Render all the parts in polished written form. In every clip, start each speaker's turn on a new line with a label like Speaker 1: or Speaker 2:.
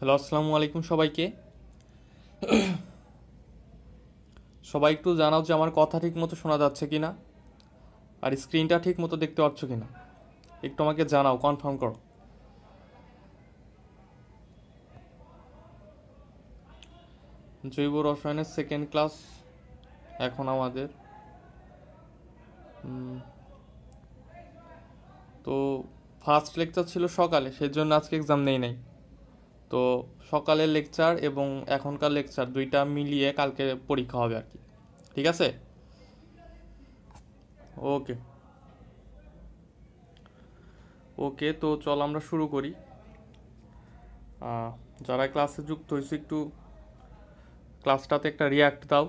Speaker 1: Hello, আসসালামু আলাইকুম সবাইকে। সবাই একটু জানাও যে আমার কথা ঠিক মতো শোনা যাচ্ছে কিনা, আর স্ক্রিনটা ঠিক মতো দেখতে পাচ্ছ কিনা। একটু আমাকে জানাও, কনফার্ম করো। জৈব রসায়নের সেকেন্ড ক্লাস এখন আমাদের। তো ফার্স্ট লেকচার ছিল সকালে, সেই জন্য আজকে এক্সাম নেই নাই। তো সকালের লেকচার এবং এখনকার লেকচার দুইটা মিলিয়ে কালকে পরীক্ষা হবে আর কি। ঠিক আছে? ওকে ওকে, তো চল আমরা শুরু করি। যারা ক্লাসে যুক্ত হয়েছে একটু ক্লাসটাতে একটা রিয়াক্ট দাও,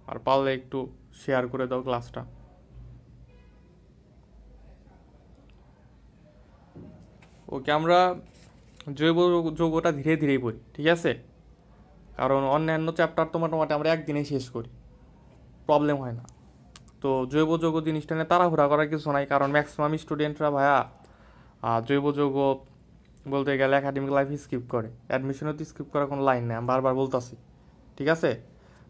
Speaker 1: আর পারলে একটু শেয়ার করে দাও ক্লাসটা। ওকে, আমরা জৈব যৌগটা ধীরে ধীরেই পড়ি, ঠিক আছে? কারণ অন্যান্য চ্যাপ্টার তো মোটামুটি আমরা একদিনেই শেষ করি, প্রবলেম হয় না। তো জৈব যৌগ জিনিসটা নিয়ে তাড়াহুড়া করার কিছু নাই, কারণ ম্যাক্সিমাম স্টুডেন্টরা ভাইয়া জৈব যৌগ বলতে গেলে একাডেমিক লাইফ স্কিপ করে, অ্যাডমিশনও তো স্কিপ করার কোনো লাইন নেই, আমি বারবার বলতাছি। ঠিক আছে?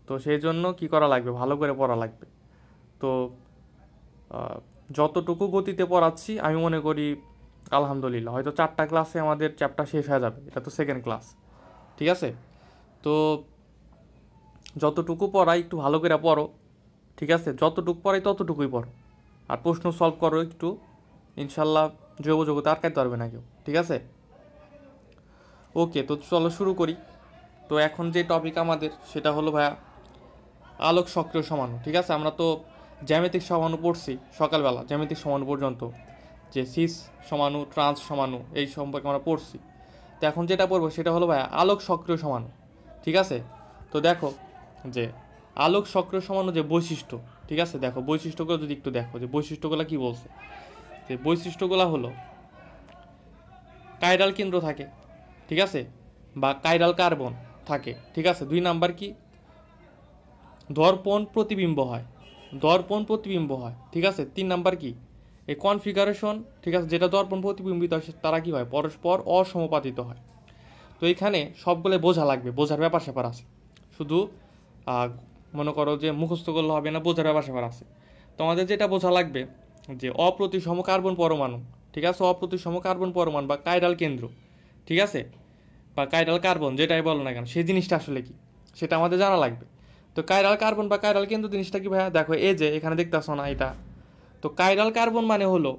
Speaker 1: তো সেই জন্য কি করা লাগবে, ভালো করে পড়া লাগবে। তো যতটুকু গতিতে পড়াচ্ছি আমি মনে করি আলহামদুলিল্লাহ হয়তো 4টা ক্লাসে আমাদের চ্যাপ্টার শেষ হয়ে যাবে, এটা তো সেকেন্ড ক্লাস। ঠিক আছে? তো যতটুকু পড়াই একটু ভালো করে পড়ো। ঠিক আছে? যতটুকু পড়াই ততটুকুই পড়ো, আর প্রশ্ন সলভ করো একটু। ইনশাল্লাহ জৈব জগতে আটকাতে পারবে না কেউ। ঠিক আছে? ওকে, তো চলো শুরু করি। তো এখন যে টপিক আমাদের সেটা হলো ভাইয়া আলোক সক্রিয় সমাণু। ঠিক আছে? আমরা তো জ্যামিতিক সমাণু পড়ছি সকালবেলা, জ্যামিতিক সমাণু পর্যন্ত, যে সিস সমাণু, ট্রান্স সমাণু, এই সম্পর্কে আমরা পড়ছি। তো এখন যেটা পড়বো সেটা হলো ভাইয়া আলোক সক্রিয় সমাণু। ঠিক আছে? তো দেখো যে আলোক সক্রিয় সমাণু যে বৈশিষ্ট্য, ঠিক আছে, দেখো বৈশিষ্ট্যগুলো যদি একটু দেখো যে বৈশিষ্ট্যগুলো কি বলছে। যে বৈশিষ্ট্যগুলো হলো কাইরাল কেন্দ্র থাকে, ঠিক আছে, বা কাইরাল কার্বন থাকে। ঠিক আছে? 2 নাম্বার কি, দর্পণ প্রতিবিম্ব হয়, দর্পণ প্রতিবিম্ব হয়। ঠিক আছে? 3 নাম্বার কি, এই কনফিগারেশন, ঠিক আছে, যেটা দর্পণ প্রতিবিম্বিত হয় তারা কি হয়, পরস্পর অসমপাতিত হয়। তো এখানে সবগুলো বোঝা লাগবে, বোঝার ব্যাপার স্যাপার আছে। শুধু মনে করো যে মুখস্থ করলে হবে না, বোঝার ব্যাপার স্যাপার আছে। তোমাদের যেটা বোঝা লাগবে যে অপ্রতিসম কার্বন পরমাণু, ঠিক আছে, অপ্রতিসম কার্বন পরমাণু বা কাইরাল কেন্দ্র, ঠিক আছে, বা কাইরাল কার্বন যেটাই বলো না কেন, সেই জিনিসটা আসলে কি সেটা আমাদের জানা লাগবে। তো কাইরাল কার্বন বা কাইরাল কেন্দ্র জিনিসটা কি ভাইয়া, দেখো এই যে এখানে দেখতেছো না এটা। তো কাইরাল কার্বন মানে হলো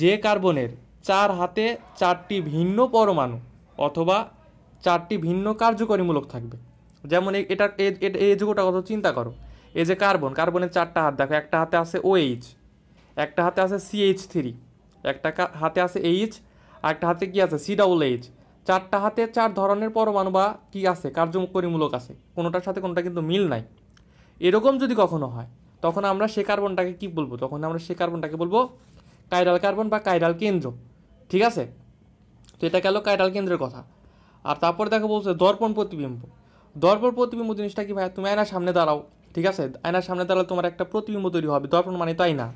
Speaker 1: যে কার্বনের 4 হাতে 4টি ভিন্ন পরমাণু অথবা 4টি ভিন্ন কার্যকরীমূলক থাকবে। যেমন এটা এই যুগটা কত চিন্তা করো। এই যে কার্বন, কার্বনের 4টা হাত দেখো, একটা হাতে আছে OH, একটা হাতে আছে CH3, একটা হাতে আছে H, আর একটা হাতে কি আছে COOH। 4টা হাতে 4 ধরনের পরমাণু বা কি আছে, কার্যকরীমূলক আছে, কোনোটার সাথে কোনোটা কিন্তু মিল নাই। এরকম যদি কখনো হয় তখন আমরা সে কার্বনটাকে কি বলবো, তখন আমরা সে কার্বনটাকে বলবো কাইরাল কার্বন বা কাইরাল কেন্দ্র। ঠিক আছে? তো এটা গেল কাইরাল কেন্দ্রের কথা। আর তারপরে দেখো বলছে দর্পণ প্রতিবিম্ব। দর্পণ প্রতিবিম্ব জিনিসটা কি ভাই, তুমি আয়নার সামনে দাঁড়াও, ঠিক আছে, আয়নার সামনে দাঁড়ালে তোমার একটা প্রতিবিম্ব তৈরি হবে। দর্পণ মানে তাই না,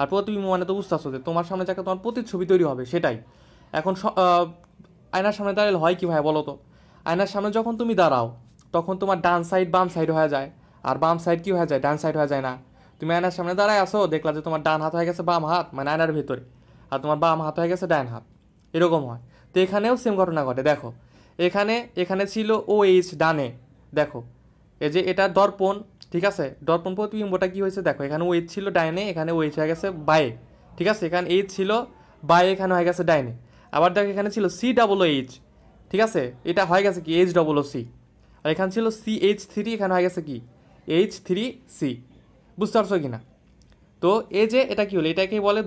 Speaker 1: আর প্রতিবিম্ব মানে তো বুঝতে আসছে তোমার সামনে যে একটা তোমার প্রতিচ্ছবি তৈরি হবে, সেটাই। এখন আয়নার সামনে দাঁড়ালে হয় কি ভাই বলো তো, আয়নার সামনে যখন তুমি দাঁড়াও তখন তোমার ডান সাইড বাম সাইড হয়ে যায়, আর বাম সাইড কি হয়ে যায়, ডান সাইড হয়ে যায় না। তুমি আয়নার সামনে দাঁড়ায় আসো, দেখলা যে তোমার ডান হাত হয়ে গেছে বাম হাত, মানে আয়নার ভেতরে, আর তোমার বাম হাত হয়ে গেছে ডান হাত। এরকম হয়। তো এখানেও সেম ঘটনা ঘটে। দেখো এখানে এখানে ছিল OH ডানে, দেখো এই যে এটা দর্পণ, ঠিক আছে, দর্পণ প্রতিবিম্বটা কি হয়েছে দেখো, এখানে OH ছিল ডাইনে, এখানে OH হয়ে গেছে বায়ে। ঠিক আছে? এখানে H ছিল বায়ে, এখানে হয়ে গেছে ডাইনে। আবার দেখো এখানে ছিল COOH, ঠিক আছে, এটা হয়ে গেছে কি HOOC। আর এখানে ছিল CH3, এখানে হয়ে গেছে কি H3C। বুঝতে পারছো কি না? তো এই যে এটা কি হলো, এটাকে বলে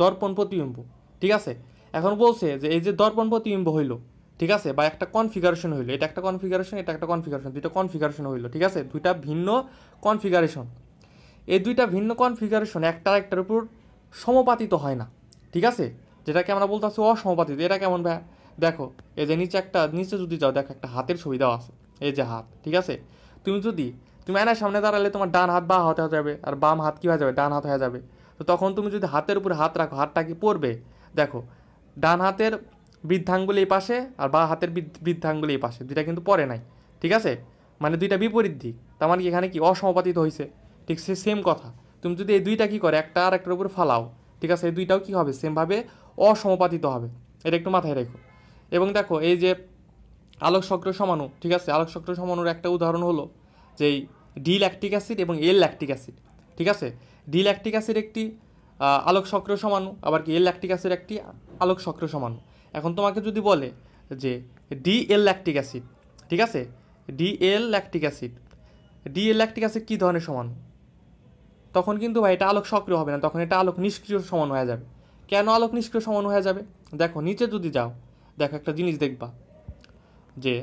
Speaker 1: দর্পণ প্রতিবিম্ব। ঠিক আছে? এখন বলছে যে এই যে দর্পণ প্রতিবিম্ব হইলো, ঠিক আছে, বা একটা কনফিগারেশন হইলো, এটা একটা কনফিগারেশন, এটা একটা কনফিগারেশন, দুইটা কনফিগারেশন হইলো। ঠিক আছে? দুইটা ভিন্ন কনফিগারেশন। এই দুইটা ভিন্ন কনফিগারেশন একটা একটার উপর সমপাতিত হয় না। ঠিক আছে? যেটাকে আমরা বলতেছি অসমপাতিত। এটা কেমন ভাই, দেখো এই যে নিচে যদি যাও, দেখো একটা হাতের ছবি দেওয়া আছে, এই যে হাত। ঠিক আছে? তুমি আয়নার সামনে দাঁড়ালে তোমার ডান হাত বা হাত হয়ে যাবে, আর বাম হাত কি হয়ে যাবে, ডান হাত হয়ে যাবে। তো তখন তুমি যদি হাতের উপরে হাত রাখো, হাতটা কি পড়বে, দেখো ডান হাতের বৃদ্ধাঙ্গুল এই পাশে আর বা হাতের বৃদ্ধাঙ্গুল এই পাশে, দুইটা কিন্তু পরে নাই, ঠিক আছে, মানে দুইটা বিপরীত দিক, তার মানে কি এখানে কি অসমপাতিত হয়েছে, ঠিক সে সেম কথা। তুমি যদি এই দুইটা কি করে একটা আর একটার উপর ফালাও, ঠিক আছে, এই দুইটাও কি হবে সেমভাবে অসমপাতিত হবে, এটা একটু মাথায় রেখো। এবং দেখো এই যে আলোক সক্রিয় সমাণু, ঠিক আছে, আলোক সক্রিয় সমাণুর একটা উদাহরণ হলো যে এই ডি ল্যাকটিক অ্যাসিড এবং এল ল্যাকটিক অ্যাসিড, ঠিক আছে, ডি ল্যাকটিক অ্যাসিড একটি আলোক সক্রিয় সমাণু, আবার কি এল ল্যাকটিক অ্যাসিড একটি আলোক সক্রিয় সমাণু। এখন তোমাকে যদি বলে যে ডি এল ল্যাকটিক অ্যাসিড, ঠিক আছে, D L lactic acid, D L lactic acid কী ধরনের সমাণু, তখন কিন্তু ভাই এটা আলোক সক্রিয় হবে না, তখন এটা আলোক নিষ্ক্রিয় সমাণু হয়ে যাবে। কেন আলোক নিষ্ক্রিয় সমাণু হয়ে যাবে? দেখো নিচে যদি যাও, দেখো একটা জিনিস দেখবা যে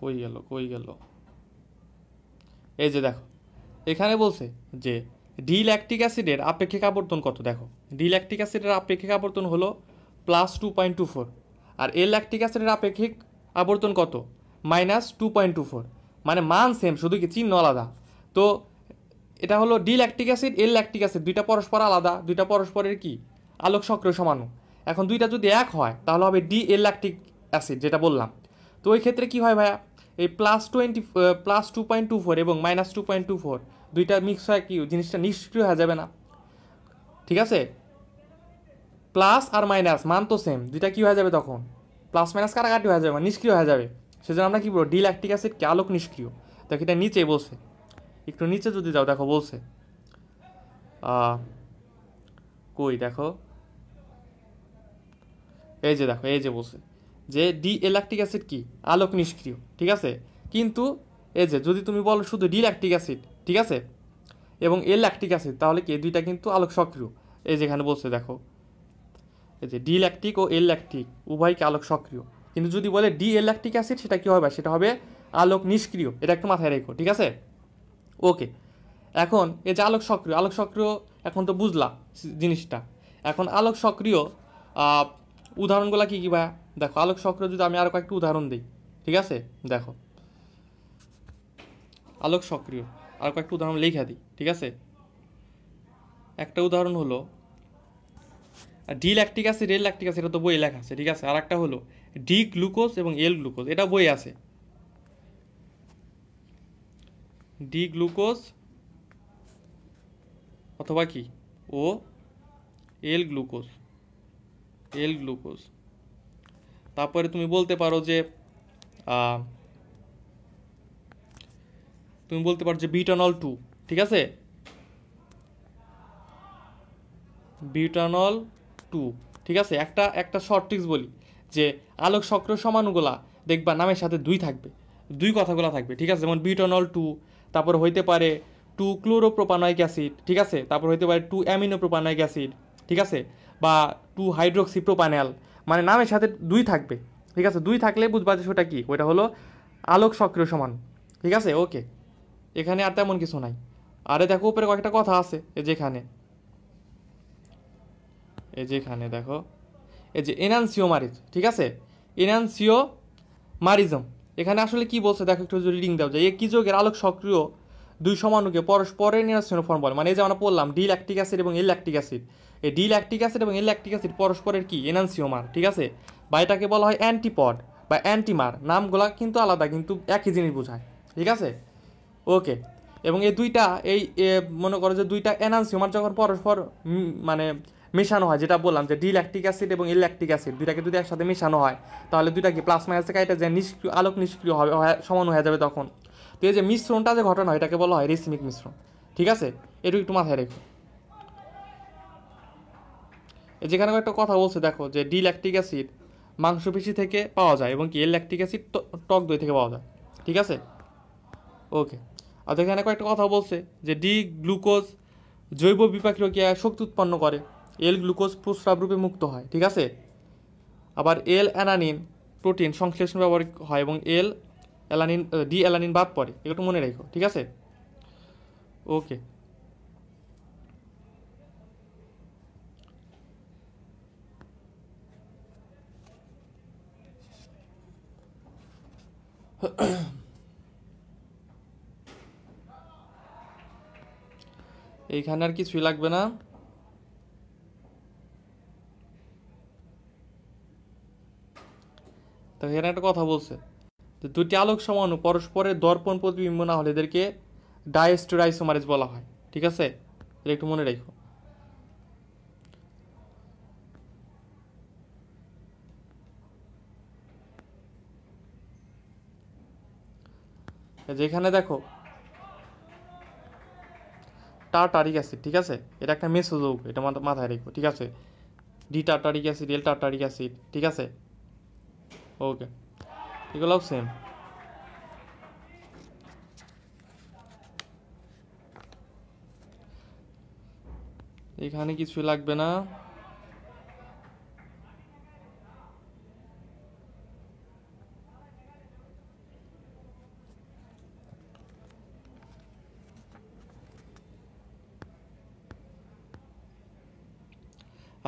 Speaker 1: কই গেল, এই যে দেখো এখানে বলছে যে ডি ল্যাকটিক অ্যাসিডের আপেক্ষিক আবর্তন কত। দেখো ডি ল্যাকটিক অ্যাসিডের আপেক্ষিক আবর্তন হলো +2.24, আর এল ল্যাকটিক অ্যাসিডের আপেক্ষিক আবর্তন কত, -2.24, মানে মান সেম, শুধু কি চিহ্ন আলাদা। তো এটা হলো ডি ল্যাকটিক অ্যাসিড, এল ল্যাকটিক অ্যাসিড, দুইটা পরস্পর আলাদা, দুইটা পরস্পরের কি আলোক সক্রিয় সমাণু। এখন দুইটা যদি এক হয় তাহলে হবে ডি এল ল্যাকটিক অ্যাসিড, যেটা বললাম। তো ওই ক্ষেত্রে কি হয় ভাইয়া, এই +2.24 এবং -2.24 দুইটা মিক্স হয় কি জিনিসটা নিষ্ক্রিয় হয়ে যাবে না, ঠিক আছে, প্লাস আর মাইনাস মান তো সেম, দুইটা কি হয়ে যাবে তখন প্লাস মাইনাস কাটাকাটি হয়ে যাবে, নিষ্ক্রিয় হয়ে যাবে। সেজন্য আমরা কি বলবো, ডি ল্যাকটিক অ্যাসিডকে আলোক নিষ্ক্রিয়। দেখো এটা নিচে বলছে, একটু নিচে যদি যাও দেখো বলছে কই দেখো, এই যে দেখো এই যে বলছে যে ডি ল্যাকটিক অ্যাসিড কি আলোক নিষ্ক্রিয়, ঠিক আছে, কিন্তু এই যে যদি তুমি বলো শুধু ডি ল্যাকটিক অ্যাসিড, ঠিক আছে, এবং এল ল্যাকটিক অ্যাসিড, তাহলে কি দুইটা কিন্তু আলোক সক্রিয়। এই যেখানে বলছে দেখো এই যে ডি ল্যাকটিক ও এল ল্যাকটিক উভয়কে আলোক সক্রিয়, কিন্তু যদি বলে ডি এল ল্যাকটিক অ্যাসিড সেটা কি হবে, সেটা হবে আলোক নিষ্ক্রিয়, এটা একটু মাথায় রেখো, ঠিক আছে। ওকে, এখন এই যে আলোক সক্রিয়, আলোক সক্রিয় এখন তো বুঝলা জিনিসটা। এখন আলোক সক্রিয় উদাহরণগুলো কী কী ভাইয়া, দেখো আলোক সক্রিয় যদি আমি আরও কয়েকটা উদাহরণ দিই, ঠিক আছে, দেখো আলোক সক্রিয় আর কয়েকটা উদাহরণ লেখা দিই, ঠিক আছে। একটা উদাহরণ হলো ডি ল্যাকটিক অ্যাসিড, এল ল্যাকটিক অ্যাসিড, এটা তো বইয়ে লেখা আছে, ঠিক আছে। আর একটা হলো ডি গ্লুকোজ এবং এল গ্লুকোজ, এটা বই আছে, ডি গ্লুকোজ অথবা কি ও এল গ্লুকোজ, এল গ্লুকোজ। তারপরে তুমি বলতে পারো যে বিউটানল 2, ঠিক আছে, বিউটানল 2, ঠিক আছে। একটা শর্ট ট্রিক্স বলি যে আলোক সক্রিয় সমাণুগুলা দেখবা নামের সাথে দুই থাকবে, দুই কথাগুলো থাকবে, ঠিক আছে, যেমন বিউটানল 2, তারপর হইতে পারে 2 ক্লোরোপ্রোপানয়িক অ্যাসিড, ঠিক আছে, তারপর হইতে পারে 2 অ্যামিনোপ্রোপানয়িক অ্যাসিড, ঠিক আছে, বা 2 হাইড্রোক্সিপ্রোপানেল, মানে নামের সাথে দুই থাকবে, ঠিক আছে, দুই থাকলে বুঝবা যে সেটা কি, ওইটা হলো আলোক সক্রিয় সমাণু, ঠিক আছে। ওকে, এখানে আর তেমন কিছু নাই। আরে দেখো উপরে কয়েকটা কথা আছে, যেখানে দেখো এই যে এনানসিওমারিজ, ঠিক আছে, এনানসিওমারিজম, এখানে আসলে কি বলছে দেখো একটু যদি রিডিং দাও যায়, কি যোগের আলোক সক্রিয় দুই সমাণুকে পরস্পরের নিরসন ফর্ম বলে, মানে এই যে আমরা বললাম ডি ল্যাকটিক অ্যাসিড এবং এল ল্যাকটিক অ্যাসিড, এই ডি ল্যাকটিক অ্যাসিড এবং এল ল্যাকটিক অ্যাসিড পরস্পরের কি এনানসিওমার, ঠিক আছে, বা এটাকে বলা হয় অ্যান্টিপড বা অ্যান্টিমার, নামগুলা কিন্তু আলাদা কিন্তু একই জিনিস বোঝায়, ঠিক আছে। ওকে, এবং এই দুইটা মনে করো যে দুইটা এনানসিওমার যখন পরস্পর মানে মেশানো হয়, যেটা বললাম যে ডি ল্যাকটিক অ্যাসিড এবং এল ল্যাকটিক অ্যাসিড দুইটাকে যদি একসাথে মেশানো হয় তাহলে দুইটা কি প্লাস মাইনাস থেকে এটা যে নিষ্ক্রিয় আলোক নিষ্ক্রিয় হবে, সমান হয়ে যাবে তখন। তো এই যে মিশ্রণটা যে ঘটনা হয় এটাকে বলা হয় রেসিমিক মিশ্রণ, ঠিক আছে, এটা একটু মাথায় রেখো। যেখানে একটা কথা বলছে দেখো যে ডি ল্যাকটিক অ্যাসিড মাংসপেশি থেকে পাওয়া যায় এবং কি এল ল্যাকটিক অ্যাসিড টক দই থেকে পাওয়া যায়, ঠিক আছে। ওকে, আর এখানে কয়েকটা কথা বলছে যে ডি গ্লুকোজ জৈব বিপাকীয় শক্তি উৎপন্ন করে, এল গ্লুকোজ প্রস্রাব রূপে মুক্ত হয়, ঠিক আছে। আবার এল অ্যালানিন প্রোটিন সংশ্লেষণ ব্যবহার হয় এবং এল অ্যালানিন ডি অ্যালানিন বাদ পড়ে, একটু মনে রেখো, ঠিক আছে। ওকে, এইখানে আর কিছুই লাগবে না। তো এখানে একটা কথা বলছে, যে দুটি আলোক সমাণু পরস্পরের দর্পণ প্রতিবিম্ব না হলে এদেরকে ডাইস্টেরিওমারেজ বলা হয়। ঠিক আছে, এটা একটু মনে রাখো। যেখানে দেখো টার্টারিক অ্যাসিড, ঠিক আছে, এটা একটা মেসোযৌগ, এটা মাথায় রেখো। ঠিক আছে, ডি টার্টারিক অ্যাসিড, এল টার্টারিক অ্যাসিড। ঠিক আছে, ওকে, এগুলোও সেম। এখানে কিছু লাগবে না।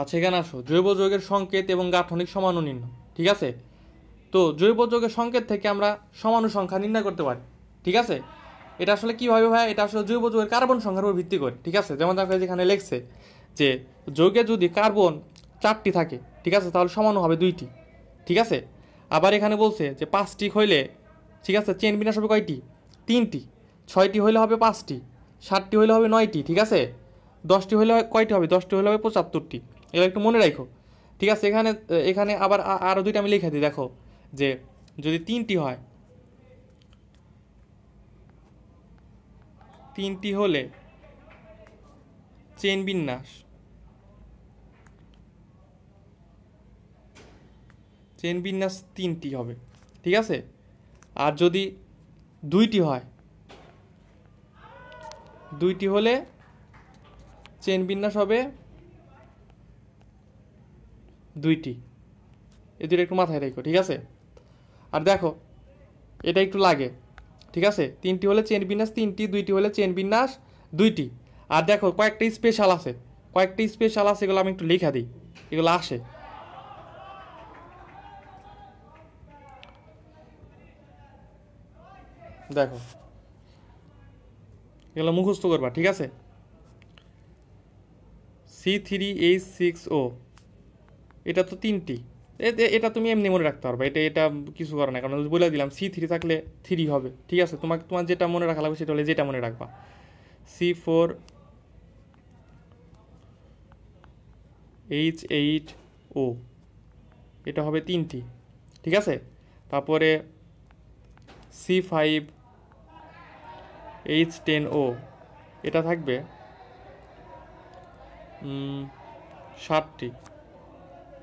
Speaker 1: আচ্ছা, এখানে আসো, জৈব যৌগের সংকেত এবং গাঠনিক সমাণু নির্ণয়। ঠিক আছে, তো জৈব যৌগের সংকেত থেকে আমরা সমাণু সংখ্যা নির্ণয় করতে পারি। ঠিক আছে, এটা আসলে কীভাবে ভাই, এটা আসলে জৈব যৌগের কার্বন সংখ্যার উপর ভিত্তি করে। ঠিক আছে, যেমন দেখো যেখানে লেখছে যে যৌগে যদি কার্বন 4টি থাকে, ঠিক আছে, তাহলে সমাণু হবে 2টি। ঠিক আছে, আবার এখানে বলছে যে 5টি হইলে, ঠিক আছে, চেন বিন্যাস হবে কয়টি? 3টি। 6টি হইলে হবে 5টি। 7টি হইলে হবে 9টি। ঠিক আছে, 10টি হইলে কয়টি হবে? 10টি হইলে হবে 75টি। এগুলো একটু মনে রাখো। ঠিক আছে, এখানে এখানে আবার আরও 2টা আমি লিখে দিই, দেখো যে যদি 3টি হয়, 3টি হলে চেন বিন্যাস, চেন বিন্যাস 3টি হবে। ঠিক আছে, আর যদি 2টি হয়, 2টি হলে চেন বিন্যাস হবে 2টি। এই দুটো একটু মাথায় রেখো। ঠিক আছে, আর দেখো এটা একটু লাগে। ঠিক আছে, 3টি হলে চেন বিন্যাস 3টি, 2টি হলে চেন বিন্যাস 2টি। আর দেখো কয়েকটা স্পেশাল আছে, কয়েকটা স্পেশাল আছে, এগুলো আমি একটু লেখা দিই, এগুলো আসে। দেখো এগুলো মুখস্থ করবা। ঠিক আছে, C3H6O, এটা তো 3টি। এটা তুমি এমনি মনে রাখতে পারবে, এটা কিছু করে না, কারণ বলে দিলাম C3 থাকলে 3 হবে। ঠিক আছে, তোমার যেটা মনে রাখা লাগবে সেটা হলে যেটা মনে রাখবা। C4H8O, এটা হবে 3টি। ঠিক আছে, তারপরে C5H10O, এটা থাকবে 7টি।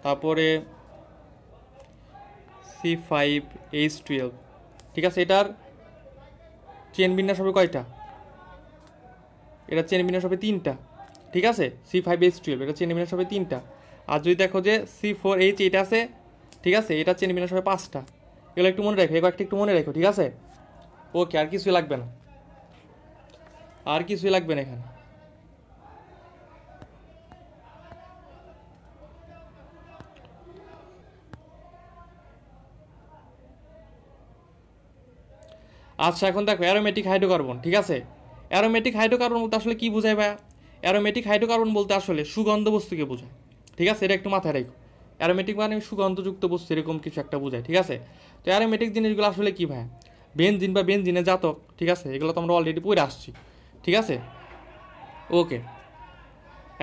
Speaker 1: তারপরে C5H12, ঠিক আছে, এটার চেন বিন্যাস হবে কয়টা? এটা চেন বিন্যাস হবে 3টা। ঠিক আছে, C5H12, এটা চেন বিন্যাস হবে 3টা। আর যদি দেখো যে C4H8 আছে, ঠিক আছে, এটা চেন বিন্যাস হবে 5টা। এগুলো একটু মনে রাখো, এবার একটু মনে রাখো। ঠিক আছে, ওকে, আর কিছুই লাগবে না, আর কিছুই লাগবে না এখানে। আচ্ছা, এখন দেখো অ্যারোমেটিক হাইড্রোকার্বন। ঠিক আছে, অ্যারোমেটিক হাইড্রোকার্বন বলতে আসলে কি বোঝায় ভাইয়া? অ্যারোমেটিক হাইড্রোকার্বন বলতে আসলে সুগন্ধ বস্তুকে বোঝায়। ঠিক আছে, এটা একটু মাথায় রাখো। অ্যারোমেটিক মানে সুগন্ধযুক্ত বস্তু, এরকম কিছু একটা বোঝায়। ঠিক আছে, তো অ্যারোমেটিক জিনিসগুলো আসলে কি ভাইয়া? বেনজিন বা বেনজিনের জাতক। ঠিক আছে, এগুলো তো আমরা অলরেডি পড়ে আসছি। ঠিক আছে, ওকে,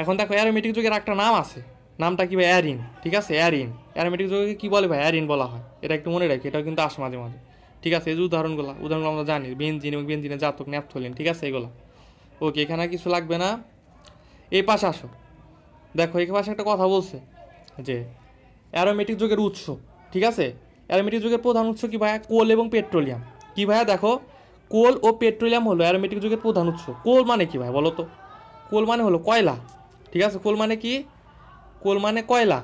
Speaker 1: এখন দেখো অ্যারোমেটিক যুগের একটা নাম আছে, নামটা কি ভাই? অ্যারিন। ঠিক আছে, অ্যারিন। অ্যারোমেটিক যুগকে কি বলে ভাই? অ্যারিন বলা হয়। এটা একটু মনে রাখি, এটাও কিন্তু আসে মাঝে মাঝে। ঠিক আছে, এই যে উদাহরণগুলো আমরা জানি, বেনজিন এবং বেনজিনের জাতক ন্যাপথলিন। ঠিক আছে, এগুলো ওকে, এখানে কিছু লাগবে না। এই পাশে আসো, দেখো এই পাশে একটা কথা বলছে যে অ্যারোমেটিক যুগের উৎস। ঠিক আছে, অ্যারোমেটিক যুগের প্রধান উৎস কি ভাইয়া? কোল এবং পেট্রোলিয়াম। কি ভাইয়া? দেখো, কোল ও পেট্রোলিয়াম হলো অ্যারোমেটিক যুগের প্রধান উৎস। কোল মানে কি ভাই বলো তো? কোল মানে হলো কয়লা। ঠিক আছে, কোল মানে কি? কোল মানে কয়লা।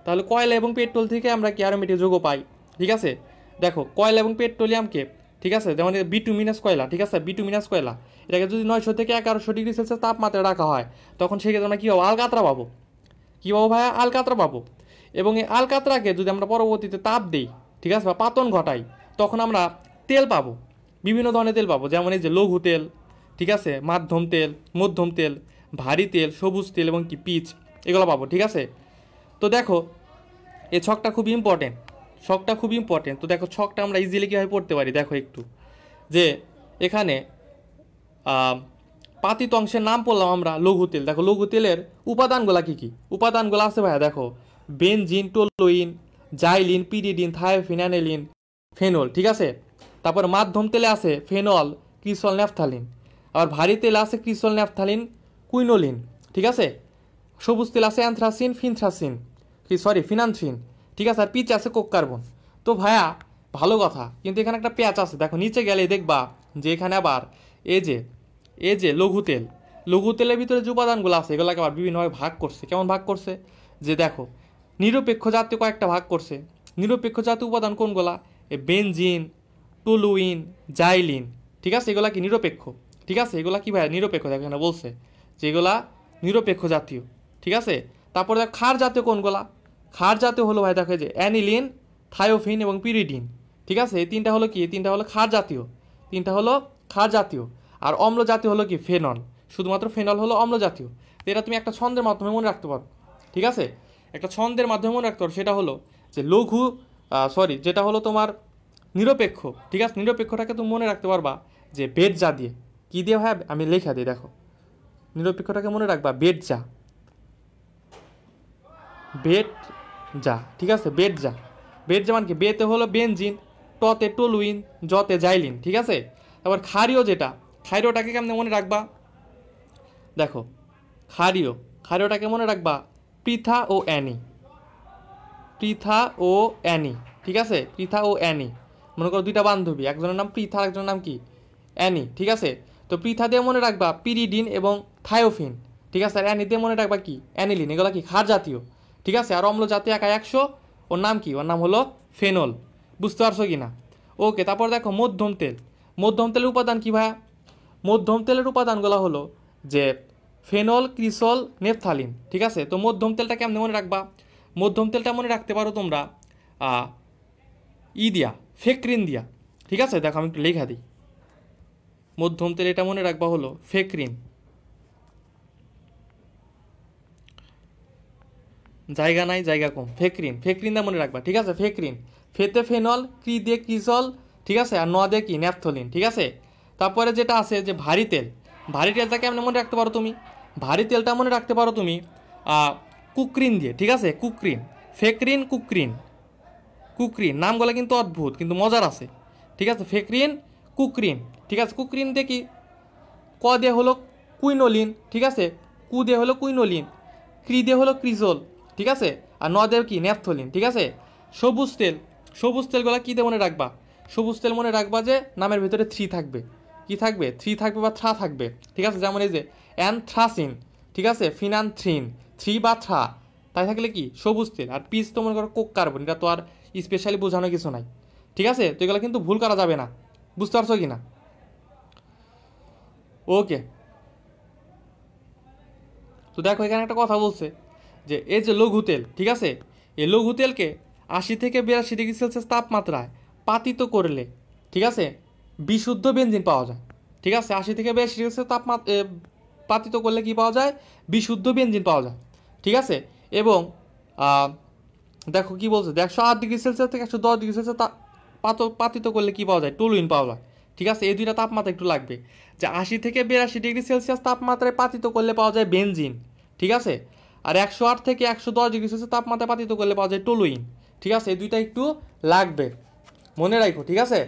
Speaker 1: তাহলে কয়লা এবং পেট্রোল থেকে আমরা কি অ্যারোমেটিক যৌগ পাই। ঠিক আছে, দেখো কয়লা এবং পেট্রোলিয়ামকে, ঠিক আছে, যেমন বিটুমিনাস কয়লা, ঠিক আছে, বিটুমিনাস কয়লা, এটাকে যদি 900 থেকে 1100 ডিগ্রি সেলসিয়াস তাপমাত্রায় রাখা হয়, তখন সেক্ষেত্রে আমরা কী পাবো? আলকাতরা পাবো। কী পাবো ভাইয়া? আলকাতরা পাবো। এবং এই আলকাতরাকে যদি আমরা পরবর্তীতে তাপ দিই, ঠিক আছে, বা পাতন ঘটাই, তখন আমরা তেল পাবো, বিভিন্ন ধরনের তেল পাবো, যেমন এই যে লঘু তেল, ঠিক আছে, মধ্যম তেল, ভারী তেল, সবুজ তেল এবং কি পিচ, এগুলো পাবো। ঠিক আছে, তো দেখো এই ছকটা খুব ইম্পর্টেন্ট, ছকটা খুব ইম্পর্টেন্ট। তো দেখো ছকটা আমরা ইজিলি কীভাবে পড়তে পারি, দেখো একটু যে এখানে পাতিত অংশের নাম পড়লাম আমরা লঘু তেল। দেখো লঘু তেলের উপাদানগুলো কী কী উপাদানগুলো আছে ভাইয়া, দেখো benzene, toluene, xylene, pyridine, thiophene, aniline, phenol. ঠিক আছে, তারপর মাধ্যম তেলে আছে ফেনল, ক্রিসল, ন্যাপথালিন। আবার ভারী তেলে আছে ক্রিসল, ন্যাপথালিন, কুইনোলিন। ঠিক আছে, সবুজ তেল আছে অ্যানথ্রাসিন, ফিনান্থ্রিন। ঠিক আছে, আর পিচ আছে কোক কার্বন। তো ভাইয়া ভালো কথা, কিন্তু এখানে একটা প্যাচ আছে। দেখো নিচে গেলে দেখবা যে এখানে আবার এই যে লঘু তেল, লঘু তেলের ভিতরে যে উপাদানগুলো আছে এগুলোকে আবার বিভিন্নভাবে ভাগ করছে। কেমন ভাগ করছে, যে দেখো নিরপেক্ষ জাতীয় কয়েকটা ভাগ করছে। নিরপেক্ষ জাতীয় উপাদান কোনগুলা, বেনজিন, টলুইন, জাইলিন। ঠিক আছে, এগুলা কি নিরপেক্ষ। ঠিক আছে, এগুলা কি ভাই নিরপেক্ষ, দেখো এখানে বলছে যে এগুলা নিরপেক্ষ জাতীয়। ঠিক আছে, তারপরে দেখো ক্ষার জাতীয় কোনগুলা, ক্ষার জাতীয় হলো ভাই দেখো যে অ্যানিলিন, থায়োফিন এবং পিরিডিন। ঠিক আছে, এই তিনটা হলো কি, এই তিনটা হলো ক্ষার জাতীয়, তিনটা হলো ক্ষার জাতীয়। আর অম্ল জাতীয় হলো কি ফেনল, শুধুমাত্র ফেনল হলো অম্ল জাতীয়। তো এটা তুমি একটা ছন্দের মাধ্যমে মনে রাখতে পারো। ঠিক আছে, একটা ছন্দের মাধ্যমে মনে রাখতে পারো, সেটা হলো যে যেটা হলো তোমার নিরপেক্ষ। ঠিক আছে, নিরপেক্ষটাকে তুমি মনে রাখতে পারবা যে বেড দিয়ে, কী দিয়ে ভাই আমি লেখা দিই, দেখো নিরপেক্ষটাকে মনে রাখবা বেড যা। ঠিক আছে, বেড যা মানে কি, বেতে হলো বেনজিন, টতে টলুইন, জতে জাইলিন। ঠিক আছে, তারপর ক্ষারীয়টাকে কেমনে মনে রাখবা, দেখো ক্ষারীয়টাকে মনে রাখবা পৃথা ও অ্যানি। ঠিক আছে, পৃথা ও অ্যানি, মনে করো দুইটা বান্ধবী, একজনের নাম পৃথা, একজনের নাম কি অ্যানি। ঠিক আছে, তো পৃথা দিয়ে মনে রাখবা পিরিডিন এবং থায়োফিন। ঠিক আছে, আর অ্যানি দিয়ে মনে রাখবা কি অ্যানিলিন। এগুলো কি ক্ষার জাতীয়। ঠিক আছে, আর অম্ল জাতীয় একা 100, ওর নাম কি, ওর নাম হলো ফেনল। বুঝতে পারছো কি না? ওকে, তারপর দেখো মধ্যম তেলের উপাদান কি ভাইয়া, মধ্যম তেলের উপাদানগুলো হলো যে ফেনল, ক্রিসল, নেপথালিন। ঠিক আছে, তো মধ্যম তেলটা কেমনে মনে রাখবা, মধ্যম তেলটা মনে রাখতে পারো তোমরা ফেক্রিন দিয়া। ঠিক আছে, দেখো আমি একটু লেখা দিই, মধ্যম তেল এটা মনে রাখবা হলো ফেক্রিন, জায়গা নাই জায়গা কম, ফেক্রিন দা মনে রাখবা। ঠিক আছে, ফেতে ফেনল, ক্রি দিয়ে ক্রিসল। ঠিক আছে, আর দিয়ে কি ন্যাপথলিন। ঠিক আছে, তারপরে যেটা আছে যে ভারী তেলটা কেমন মনে রাখতে পারো তুমি, ভারী তেলটা মনে রাখতে পারো তুমি কুকরিন দিয়ে। ঠিক আছে, ফেক্রিন, কুকরিন নামগুলো কিন্তু অদ্ভুত কিন্তু মজার আছে। ঠিক আছে, কুকরিন। ঠিক আছে, কুকরিন দিয়ে কি, ক দিয়ে হলো কুইনোলিন। ঠিক আছে, কু দিয়ে হলো কুইনোলিন, ক্রি দিয়ে হলো ক্রিজল। ঠিক আছে, আর দিয়ে কি ন্যাপথলিন। ঠিক আছে, সবুজ তেলগুলো কী দিয়ে মনে রাখবা, সবুজ তেল মনে রাখবা যে নামের ভিতরে থাকবে, কি থাকবে, বা থাকবে। ঠিক আছে, যেমন এই যে অ্যানথ্রাসিন। ঠিক আছে, ফিনান্থ্রিন, বা তাই থাকলে কি সবুজ তেল। আর পিচ তো মনে করো কোক কার্বন, এটা তো আর স্পেশালি বোঝানো কিছু নাই। ঠিক আছে, তো এগুলো কিন্তু ভুল করা যাবে না। বুঝতে পারছো কি না? ওকে, তো দেখো এখানে একটা কথা বলছে যে এই যে লঘু তেল। ঠিক আছে, এই লঘু তেলকে 80 থেকে 82 ডিগ্রি সেলসিয়াস তাপমাত্রায় পাতিত করলে, ঠিক আছে, বিশুদ্ধ বেনজিন পাওয়া যায়। ঠিক আছে, 80 থেকে 82 ডিগ্রি সেলসিয়াস পাতিত করলে কি পাওয়া যায়, বিশুদ্ধ বেনজিন পাওয়া যায়। ঠিক আছে, এবং দেখো কি বলছে, 108 ডিগ্রি সেলসিয়াস থেকে 110 ডিগ্রি সেলসিয়াস পাতিত করলে কি পাওয়া যায়, টলুইন পাওয়া যায়। ঠিক আছে, এই দুইটা তাপমাত্রা একটু লাগবে, যে 80 থেকে 82 ডিগ্রি সেলসিয়াস তাপমাত্রায় পাতিত করলে পাওয়া যায় বেনজিন। ঠিক আছে, আর 108 থেকে 110 ডিগ্রি সেলসিয়াস তাপমাত্রায় পাতিত করলে পাওয়া যায় টলুইন। ঠিক আছে, এই দুইটা একটু লাগবে, মনে রাখো। ঠিক আছে,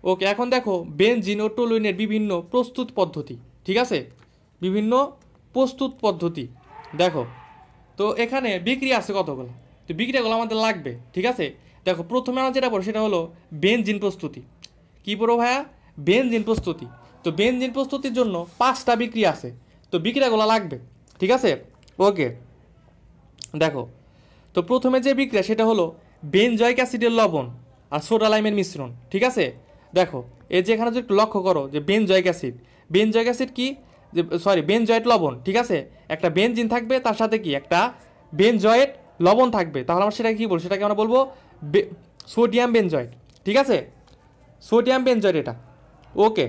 Speaker 1: ওকে, এখন দেখো বেনজিন ও টলুইনের বিভিন্ন প্রস্তুত পদ্ধতি। ঠিক আছে, বিভিন্ন প্রস্তুত পদ্ধতি দেখো। তো এখানে বিক্রিয়া আছে কতগুলো, তো বিক্রিয়াগুলো আমাদের লাগবে। ঠিক আছে, দেখো প্রথমে আমরা যেটা পড়ো সেটা হলো বেনজিন প্রস্তুতি। কী পড়ো ভাইয়া, বেনজিন প্রস্তুতি। তো বেনজিন প্রস্তুতির জন্য 5টা বিক্রিয়া আছে, তো বিক্রিয়াগুলো লাগবে। ঠিক আছে, ওকে, দেখো তো প্রথমে যে বিক্রিয়া সেটা হলো বেনজয়িক অ্যাসিডের লবণ আর সোডা লাইমের মিশ্রণ। ঠিক আছে, দেখো এই যে এখানে যদি একটু লক্ষ্য করো যে বেনজয়িক অ্যাসিড কি, যে বেনজয়েট লবণ। ঠিক আছে, একটা বেনজিন থাকবে, তার সাথে কি একটা বেনজয়েট লবণ থাকবে, তাহলে আমরা সেটাকে কী বলবো, সেটাকে আমরা বলবো সোডিয়াম বেনজয়েট। ঠিক আছে, সোডিয়াম বেনজয়েড এটা। ওকে,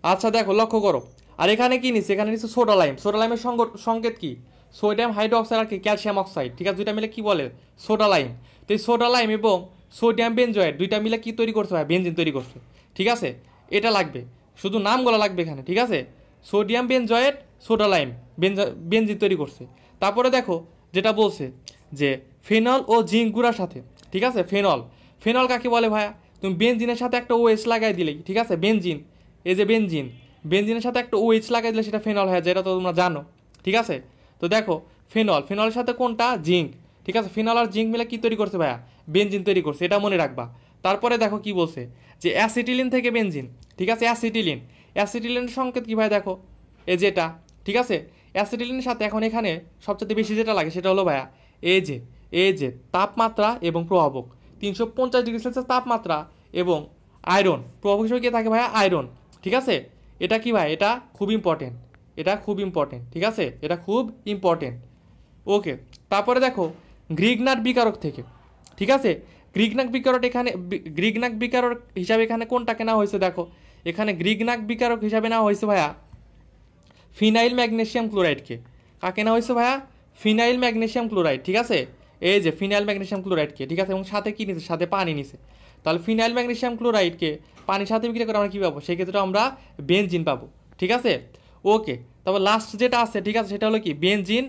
Speaker 1: আচ্ছা দেখো লক্ষ্য করো, আর এখানে কি নিচ্ছে, এখানে নিচ্ছে সোডা লাইম। সোডা লাইমের সংকেত কি, সোডিয়াম হাইড্রোক্সাইড আর কি ক্যালসিয়াম অক্সাইড, ঠিক আছে, দুইটা মিলে কি বলে সোডা লাইম। তো এই সোডা লাইম এবং সোডিয়াম বেনজয়েড দুইটা মিলে কি তৈরি করছে ভাই, বেনজিন তৈরি করছে। ঠিক আছে, এটা লাগবে, শুধু নামগুলো লাগবে এখানে। ঠিক আছে, sodium benzoate soda lime benzene তৈরি করছে। তারপরে দেখো যেটা বলছে যে ফেনল ও জিঙ্ক গুঁড়ার সাথে, ঠিক আছে, ফেনল, ফেনল কাকে বলে ভাইয়া, তুমি বেনজিনের সাথে একটা ওএইচ লাগাই দিলেই, ঠিক আছে, বেনজিন, এই যে বেনজিন, বেনজিনের সাথে একটা ওএইচ লাগাই দিলে সেটা ফেনল হয়, যেটা তো তোমরা জানো। ঠিক আছে, তো দেখো ফেনল, ফেনলের সাথে কোনটা, জিঙ্ক, ঠিক আছে, ফেনল আর জিঙ্ক মিলে কি তৈরি করছে ভাইয়া, বেনজিন তৈরি করছে, এটা মনে রাখবা। তারপরে দেখো কি বলছে যে অ্যাসিটিলিন থেকে বেনজিন, ঠিক আছে, অ্যাসিটিলিন, অ্যাসিটিলিনের সংকেত কি ভাই দেখো, এই যেটা, ঠিক আছে, অ্যাসিটিলিনের সাথে এখন এখানে সবচেয়ে বেশি যেটা লাগে সেটা হলো ভাইয়া এই যে তাপমাত্রা এবং প্রভাবক, 350 ডিগ্রি সেলসিয়াস তাপমাত্রা এবং আয়রন, প্রভাবক হিসেবে কি থাকে ভাইয়া, আয়রন। ঠিক আছে, এটা কি ভাই, এটা খুব ইম্পর্টেন্ট, এটা খুব ইম্পর্টেন্ট, ঠিক আছে, এটা খুব ইম্পর্টেন্ট। ওকে, তারপরে দেখো গ্রিগনাট বিকারক থেকে, ঠিক আছে, গ্রিগনাক বিকারক এখানে, গ্রিগনাক বিকারক হিসাবে এখানে কোনটাকে নেওয়া হয়েছে দেখো, এখানে গ্রিগনাক বিকারক হিসাবে নেওয়া হয়েছে ভাইয়া ফিনাইল ম্যাগনেসিয়াম ক্লোরাইডকে। কাকে নেওয়া হয়েছে ভাইয়া, ফিনাইল ম্যাগনেসিয়াম ক্লোরাইড, ঠিক আছে, এই যে ফিনাইল ম্যাগনেসিয়াম ক্লোরাইডকে, ঠিক আছে, এবং সাথে কি নিছে, সাথে পানি নিছে। তাহলে ফিনাইল ম্যাগনেসিয়াম ক্লোরাইডকে পানির সাথে বিক্রিয়া করে আমরা কী পাবো, সেক্ষেত্রে আমরা বেনজিন পাবো। ঠিক আছে, ওকে, তারপর লাস্ট যেটা আছে, ঠিক আছে, সেটা হলো কি বেনজিন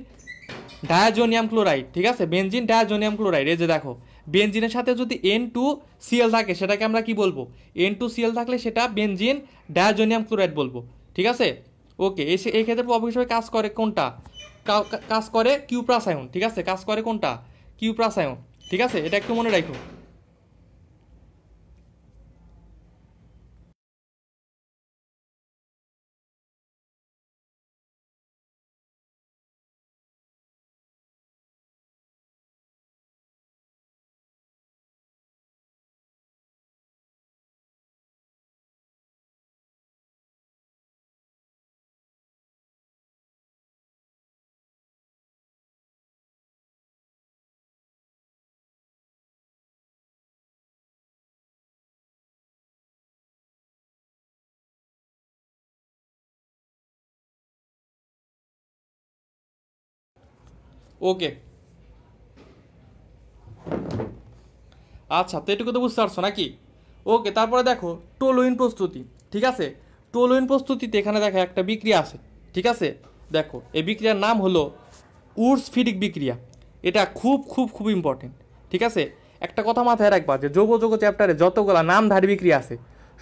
Speaker 1: ডায়াজোনিয়াম ক্লোরাইড, ঠিক আছে, বেনজিন ডায়াজোনিয়াম ক্লোরাইড। এই যে দেখো বেনজিনের সাথে যদি N2Cl থাকে সেটাকে আমরা কি বলবো, N2Cl থাকলে সেটা বেনজিন ডায়াজোনিয়াম ক্লোরাইড বলবো। ঠিক আছে, ওকে, এই ক্ষেত্রে প্রভাবক হিসেবে কাজ করে কোনটা, কাজ করে কিউপ্রাসায়ন, ঠিক আছে, কাজ করে কোনটা, কিউপ্রাসায়ন। ঠিক আছে, এটা একটু মনে রাখো। ওকে, আচ্ছা, তো এটুকু তো বুঝতে পারছো নাকি। ওকে, তারপরে দেখো টোলুইন প্রস্তুতি, ঠিক আছে, টোলুইন প্রস্তুতিতে এখানে দেখো একটা বিক্রিয়া আছে। ঠিক আছে, দেখো এই বিক্রিয়ার নাম হলো উর্সফিডিক বিক্রিয়া। এটা খুব খুব খুব ইম্পর্টেন্ট। ঠিক আছে, একটা কথা মাথায় রাখবা যে যৌগ চ্যাপ্টারে যতগুলা নামধারী বিক্রিয়া আছে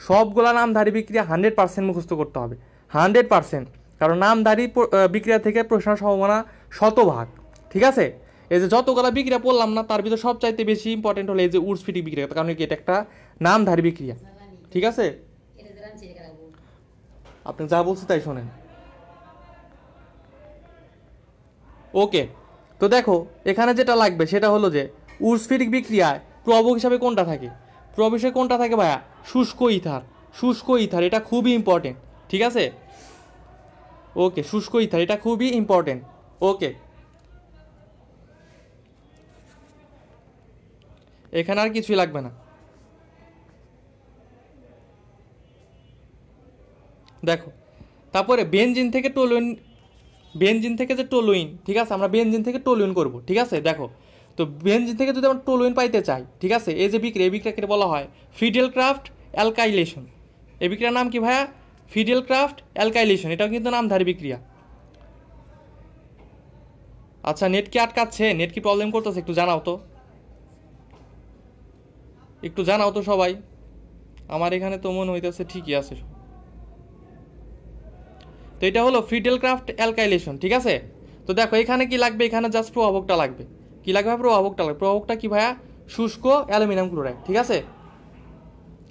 Speaker 1: সবগুলা নামধারী বিক্রিয়া 100% মুখস্থ করতে হবে, 100%, কারণ নামধারী বিক্রিয়া থেকে প্রশ্নের সম্ভাবনা শতভাগ। ঠিক আছে, এই যে যতগুলা বিক্রিয়া পড়লাম না তার ভিতরে সবচাইতে বেশি ইম্পর্টেন্ট হলো এই যে উর্সফিডিক বিক্রিয়া, কারণ কি এটা একটা নামধারী বিক্রিয়া। ঠিক আছে, আপনি যা বলছি তাই শোনেন। ওকে, তো দেখো এখানে যেটা লাগবে সেটা হলো যে উর্সফিডিক বিক্রিয়ায় প্রভাবক হিসাবে কোনটা থাকে, প্রভাবক হিসাবে কোনটা থাকে ভাইয়া, শুষ্ক ইথার, শুষ্ক ইথার, এটা খুবই ইম্পর্টেন্ট। ঠিক আছে, ওকে, শুষ্ক ইথার, এটা খুবই ইম্পর্টেন্ট। ওকে, এখানে আর কিছুই লাগবে না। দেখো তারপরে বেনজিন থেকে টোলুইন, বেনজিন থেকে যে টোলুইন, ঠিক আছে, আমরা বেনজিন থেকে টোলুইন করব। ঠিক আছে, দেখো তো বেনজিন থেকে যদি আমরা টোলুইন পাইতে চাই, ঠিক আছে, এই যে বিক্রিয়া, এই বিক্রিয়াকে বলা হয় ফিডেলক্রাফট অ্যালকাইলেশন। এই বিক্রিয়ার নাম কি ভাইয়া, ফিডেলক্রাফট অ্যালকাইলেশন, এটাও কিন্তু নামধারী বিক্রিয়া। আচ্ছা, নেট কি আটকাচ্ছে, নেট কি প্রবলেম করতেছে, একটু জানাও তো, একটু জানাও তো সবাই। আমার এখানে তো মনে হইতেছে ঠিকই আছে। তো এটা হলো ফিডেলক্রাফট অ্যালকাইলেশন। ঠিক আছে, তো দেখো এখানে কি লাগবে, এখানে জাস্ট প্রভাবকটা লাগবে। কি লাগবে, প্রভাবকটা লাগবে। প্রভাবকটা কি ভাইয়া, শুষ্ক অ্যালুমিনিয়াম ক্লোরাইড। ঠিক আছে,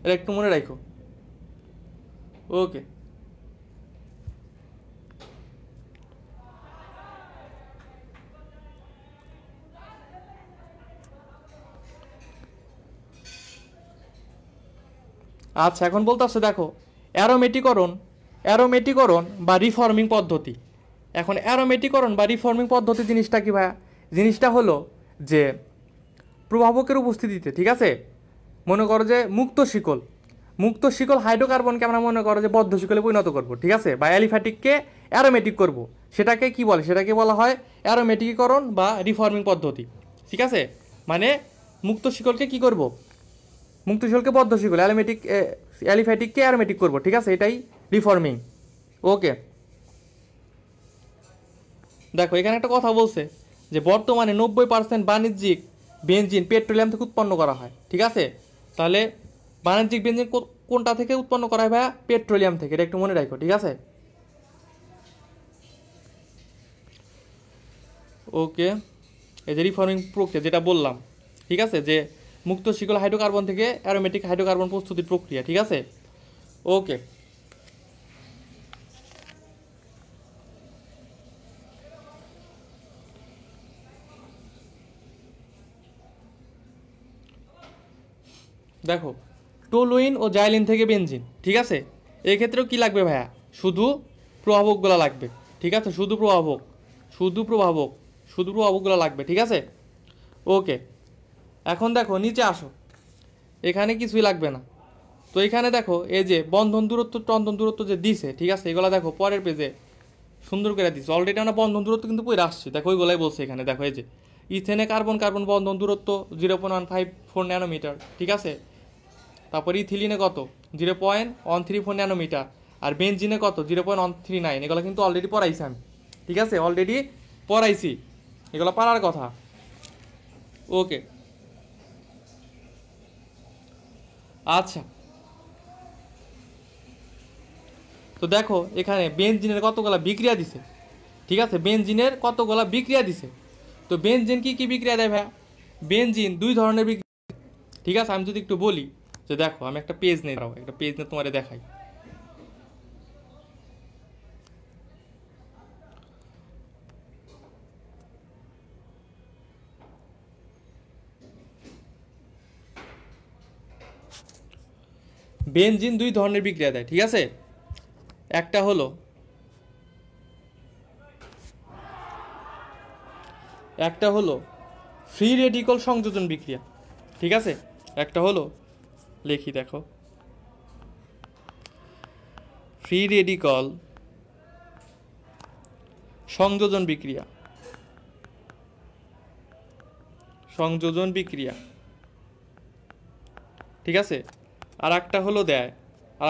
Speaker 1: এটা একটু মনে রাখো। ওকে, আচ্ছা, এখন বলতে আসছে দেখো অ্যারোমেটিকরণ, অ্যারোমেটিকরণ বা রিফর্মিং পদ্ধতি। এখন অ্যারোমেটিকরণ বা রিফর্মিং পদ্ধতি জিনিসটা কি ভাইয়া, জিনিসটা হলো যে প্রভাবকের উপস্থিতিতে, ঠিক আছে, মনে করো যে মুক্ত শিকল হাইড্রোকার্বনকে আমরা মনে করো যে বদ্ধ শিকলে পরিণত করব, ঠিক আছে, বা অ্যালিফ্যাটিককে অ্যারোমেটিক করব, সেটাকে কি বলে, সেটাকে বলা হয় অ্যারোমেটিকীকরণ বা রিফর্মিং পদ্ধতি, ঠিক আছে। মানে মুক্ত শিকলকে কি করব, মুক্ত শিকলকে বদ্ধ শিকল, অ্যালিফ্যাটিককে অ্যারোমেটিক করব, ঠিক আছে, এটাই রিফর্মিং। ওকে, দেখো এখানে একটা কথা বলছে যে বর্তমানে 90% বাণিজ্যিক বেনজিন পেট্রোলিয়াম থেকে উৎপন্ন করা হয়, ঠিক আছে। তাহলে বাণিজ্যিক বেনজিন কোনটা থেকে উৎপন্ন করা হয় ভাইয়া? পেট্রোলিয়াম থেকে, এটা একটু মনে রাখো, ঠিক আছে। ওকে, এই যে রিফর্মিং প্রক্রিয়া যেটা বললাম, ঠিক আছে, যে মুক্ত শিকল হাইড্রোকার্বন থেকে অ্যারোমেটিক হাইড্রোকার্বন প্রস্তুতির প্রক্রিয়া, ঠিক আছে। ওকে, দেখো টোলুইন ও জাইলিন থেকে বেনজিন, ঠিক আছে, এই ক্ষেত্রেও কি লাগবে ভাইয়া? শুধু প্রভাবকগুলো লাগবে, ঠিক আছে, শুধু প্রভাবকগুলো লাগবে, ঠিক আছে। ওকে, এখন দেখো নিচে আসো, এখানে কিছুই লাগবে না। তো এখানে দেখো এই যে বন্ধন দূরত্ব টন্দন দূরত্ব যে দিছে, ঠিক আছে, এগুলো দেখো পরের পেজে সুন্দর করে দিচ্ছে। অলরেডি আমরা বন্ধন দূরত্ব কিন্তু পড়ে আসছি, দেখো ওইগুলাই বলছে এখানে। দেখো এই যে ইথেনে কার্বন বন্ধন দূরত্ব 0.154 ন্যানোমিটার, ঠিক আছে। তারপর ইথিলিনে কত? 0.134 ন্যানোমিটার। আর বেনজিনে কত? 0.139। এগুলো কিন্তু অলরেডি পড়াইছি আমি, ঠিক আছে, অলরেডি পড়াইছি, এগুলো পারার কথা। ওকে, আচ্ছা, তো দেখো এখানে বেনজিনের কতগুলা বিক্রিয়া দিছে, ঠিক আছে, বেনজিনের কতগুলা বিক্রিয়া দিছে। তো বেনজিন কি কি বিক্রিয়া দেয় ভাইয়া? বেনজিন দুই ধরনের বিক্রিয়া, ঠিক আছে। আমি যদি একটু বলি যে দেখো আমি একটা পেজ নিয়ে তোমারে দেখাই। বেনজিন দুই ধরনের বিক্রিয়া দেয়, ঠিক আছে। একটা হলো ফ্রি রেডিকল সংযোজন বিক্রিয়া, ঠিক আছে। একটা হলো, লেখি দেখো, ফ্রি রেডিকল সংযোজন বিক্রিয়া, ঠিক আছে। আর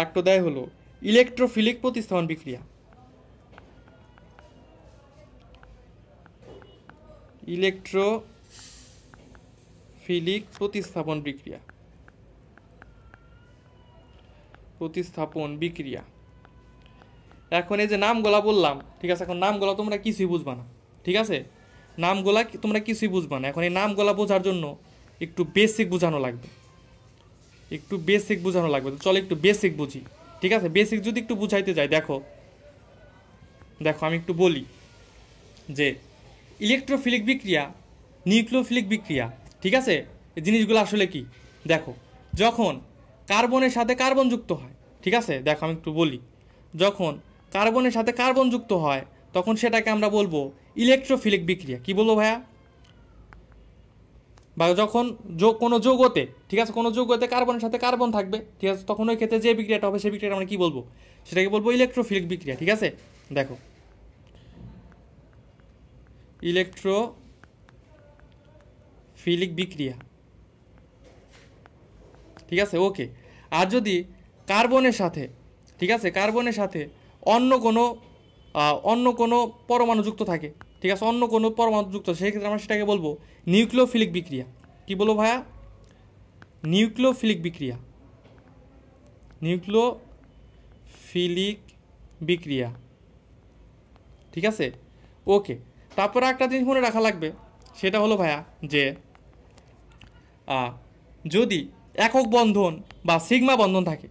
Speaker 1: একটা দেয় হলো ইলেকট্রোফিলিক প্রতিস্থাপন বিক্রিয়া, প্রতিস্থাপন বিক্রিয়া। এখন এই যে নামগুলা বললাম, ঠিক আছে, এখন নামগুলা তোমরা কিছুই বুঝবা না, ঠিক আছে, নামগুলা তোমরা কিছুই বুঝবা না। এখন এই নামগুলা বোঝার জন্য একটু বেসিক বোঝানো লাগবে, তো চলো একটু বেসিক বুঝি, ঠিক আছে। বেসিক যদি একটু বুঝাইতে যাই, দেখো আমি একটু বলি যে ইলেকট্রোফিলিক বিক্রিয়া, নিউক্লিওফিলিক বিক্রিয়া, ঠিক আছে, এই জিনিসগুলো আসলে কি? দেখো যখন কার্বনের সাথে কার্বন যুক্ত হয়, ঠিক আছে, দেখো আমি একটু বলি, যখন কার্বনের সাথে কার্বন যুক্ত হয় তখন সেটাকে আমরা বলবো ইলেকট্রোফিলিক বিক্রিয়া। কি বলবো ভাইয়া? বা যখন কোনো যৌগতে, ঠিক আছে, কোনো যৌগতে কার্বনের সাথে কার্বন থাকবে, ঠিক আছে, তখন ওই ক্ষেত্রে যে বিক্রিয়াটা হবে সেই বিক্রিয়াটা আমরা কি বলবো? সেটাকে বলবো ইলেকট্রোফিলিক বিক্রিয়া, ঠিক আছে। দেখো ইলেকট্রোফিলিক বিক্রিয়া, ঠিক আছে। ওকে, আর যদি কার্বনের সাথে, ঠিক আছে, কার্বনের সাথে অন্য কোনো পরমাণু যুক্ত থাকে, ঠিক আছে, অন্য কোনো পরমাণু যুক্ত, সেই ক্ষেত্রে আমরা সেটাকে বলবো নিউক্লিওফিলিক বিক্রিয়া। কি বলবো ভাইয়া? নিউক্লিওফিলিক বিক্রিয়া, ঠিক আছে। ওকে, তারপরে একটা জিনিস মনে রাখা লাগবে, সেটা হলো ভাইয়া যে যদি একক বন্ধন বা সিগমা বন্ধন থাকে,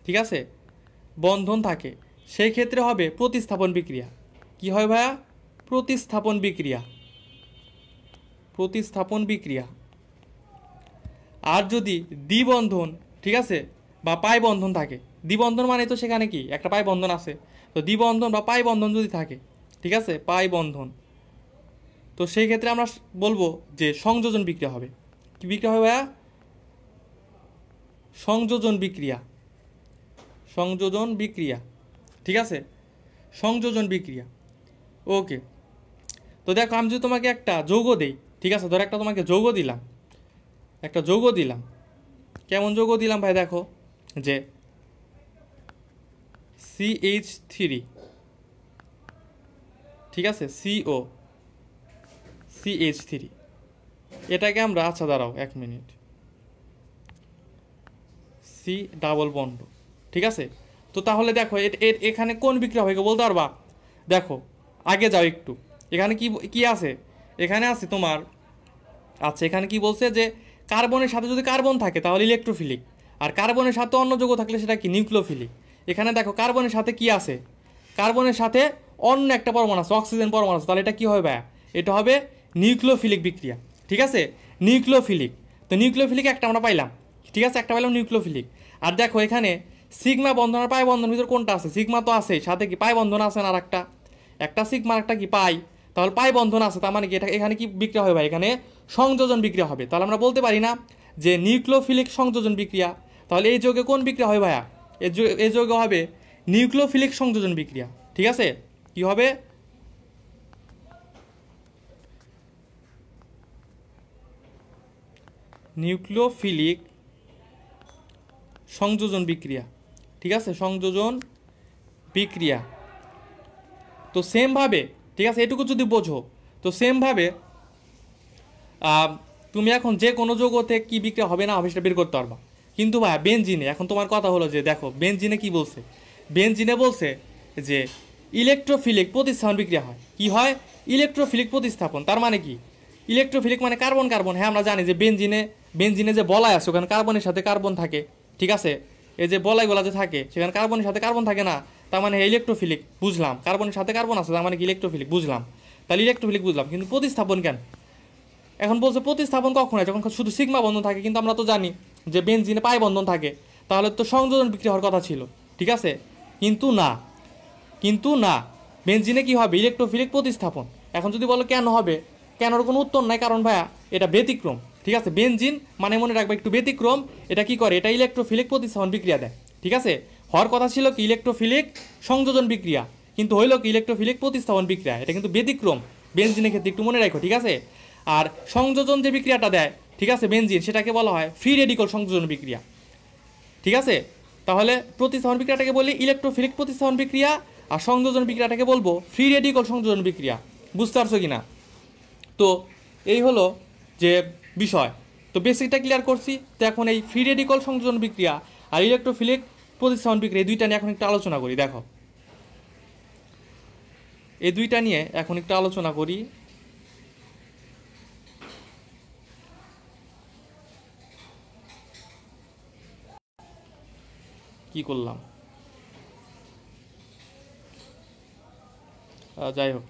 Speaker 1: ঠিক আছে, বন্ধন থাকে, সেই ক্ষেত্রে হবে প্রতিস্থাপন বিক্রিয়া। কি হয় ভাইয়া? প্রতিস্থাপন বিক্রিয়া। আর যদি দ্বিবন্ধন, ঠিক আছে, বা পাই বন্ধন থাকে, দ্বিবন্ধন মানে তো সেখানে কি একটা পাই বন্ধন আছে, তো দ্বিবন্ধন বা পাই বন্ধন যদি থাকে, ঠিক আছে, পাই বন্ধন। তো সেই ক্ষেত্রে আমরা বলবো যে সংযোজন বিক্রিয়া হবে। কি বিক্রিয়া হবে ভাইয়া? সংযোজন বিক্রিয়া, সংযোজন বিক্রিয়া, ঠিক আছে, সংযোজন বিক্রিয়া। ওকে, তো দেখো আমি যদি তোমাকে একটা যৌগ দেই, ঠিক আছে, ধরো একটা তোমাকে যৌগ দিলাম, একটা যৌগ দিলাম, কেমন যৌগ দিলাম ভাই? দেখো যে CH3, ঠিক আছে, CO CH3, এটাকে আমরা, আচ্ছা দাঁড়াও 1 মিনিট, সি ডাবল বন্ড, ঠিক আছে। তো তাহলে দেখো এখানে কোন বিক্রিয়া হবে বলতে পারবা? দেখো আগে যাও একটু, এখানে কি কি আছে? এখানে আছে তোমার, আচ্ছা এখানে কি বলছে যে কার্বনের সাথে যদি কার্বন থাকে তাহলে ইলেকট্রোফিলিক, আর কার্বনের সাথে অন্য যৌগ থাকলে সেটা কি নিউক্লিওফিলিক। এখানে দেখো কার্বনের সাথে কি আছে? কার্বনের সাথে অন্য একটা পরমাণু আছে, অক্সিজেন পরমাণু আছে, তাহলে এটা কি হবে ভাইয়া? এটা হবে নিউক্লিওফিলিক বিক্রিয়া, ঠিক আছে, নিউক্লিওফিলিক। তো নিউক্লিওফিলিক একটা আমরা পাইলাম, ঠিক আছে, একটা পাইলাম নিউক্লিওফিলিক। আর দেখো এখানে সিগমা বন্ধন আর পাই বন্ধনের ভিতর কোনটা আছে? সিগমা তো আছে, সাথে কি পাই বন্ধন আছে না? আর একটা সিগমা একটা কি পাই, তাহলে পাই বন্ধন আছে, তার মানে কি এটা এখানে কি বিক্রিয়া হবে ভাই? এখানে সংযোজন বিক্রিয়া হবে। তাহলে আমরা বলতে পারি না যে নিউক্লিওফিলিক সংযোজন বিক্রিয়া? তাহলে এই যৌগে কোন বিক্রিয়া হয় ভাইয়া? এই যৌগে হবে নিউক্লিওফিলিক সংযোজন বিক্রিয়া, ঠিক আছে। কি হবে? নিউক্লিওফিলিক সংযোজন বিক্রিয়া, ঠিক আছে, সংযোজন বিক্রিয়া। তো সেমভাবে, ঠিক আছে, এটুকু যদি বোঝো, তো সেমভাবে তুমি এখন যে কোনো যৌগতে কি বিক্রিয়া হবে না হবে সেটা বের করতে পারবা। কিন্তু ভাই বেনজিনে এখন তোমার কথা হলো যে দেখো বেনজিনে কি বলছে? বেনজিনে বলছে যে ইলেকট্রোফিলিক প্রতিস্থাপন বিক্রিয়া হয়। কি হয়? ইলেকট্রোফিলিক প্রতিস্থাপন। তার মানে কি? ইলেকট্রোফিলিক মানে কার্বন কার্বন। হ্যাঁ আমরা জানি যে বেনজিনে যে বলয় আছে ওখানে কার্বনের সাথে কার্বন থাকে, ঠিক আছে। এই যে বলয়গুলো যে থাকে সেখানে কার্বনের সাথে কার্বন থাকে না, তার মানে ইলেকট্রোফিলিক বুঝলাম। কার্বনের সাথে কার্বন আছে তার মানে কি ইলেকট্রোফিলিক বুঝলাম। তাহলে ইলেকট্রোফিলিক বুঝলাম, কিন্তু প্রতিস্থাপন কেন? এখন বলছে প্রতিস্থাপন কখন হয়? যখন শুধু সিগমা বন্ধন থাকে। কিন্তু আমরা তো জানি যে বেনজিনে পাই বন্ধন থাকে, তাহলে তো সংযোজন বিক্রিয়া হওয়ার কথা ছিল, ঠিক আছে। কিন্তু না, বেনজিনে কি হবে? ইলেকট্রোফিলিক প্রতিস্থাপন। এখন যদি বলো কেন হবে, কেনর কোনো উত্তর নাই, কারণ ভাইয়া এটা ব্যতিক্রম, ঠিক আছে। বেনজিন মানে মনে রাখবে একটু ব্যতিক্রম। এটা কি করে? এটা ইলেকট্রোফিলিক প্রতিস্থাপন বিক্রিয়া দেয়, ঠিক আছে। হওয়ার কথা ছিল কি ইলেকট্রোফিলিক সংযোজন বিক্রিয়া, কিন্তু হইলো কি ইলেকট্রোফিলিক প্রতিস্থাপন বিক্রিয়া। এটা কিন্তু ব্যতিক্রম বেনজিনের ক্ষেত্রে, একটু মনে রাখো, ঠিক আছে। আর সংযোজন যে বিক্রিয়াটা দেয়, ঠিক আছে, বেনজিন, সেটাকে বলা হয় ফ্রি রেডিকল সংযোজন বিক্রিয়া, ঠিক আছে। তাহলে প্রতিস্থাপন বিক্রিয়াটাকে বলি ইলেকট্রোফিলিক প্রতিস্থাপন বিক্রিয়া, আর সংযোজন বিক্রিয়াটাকে বলবো ফ্রি রেডিকল সংযোজন বিক্রিয়া। বুঝতে পারছো কি না? তো এই হলো যে বিষয়। তো বেসিকটা ক্লিয়ার করছি। তো এখন এই ফ্রি রেডিকল সংযোজন বিক্রিয়া আর ইলেকট্রোফিলিক প্রতিস্থাপন বিক্রিয়া এই দুইটা নিয়ে এখন একটু আলোচনা করি। দেখো এই দুইটা নিয়ে এখন একটু আলোচনা করি। কি করলাম, যাই হোক,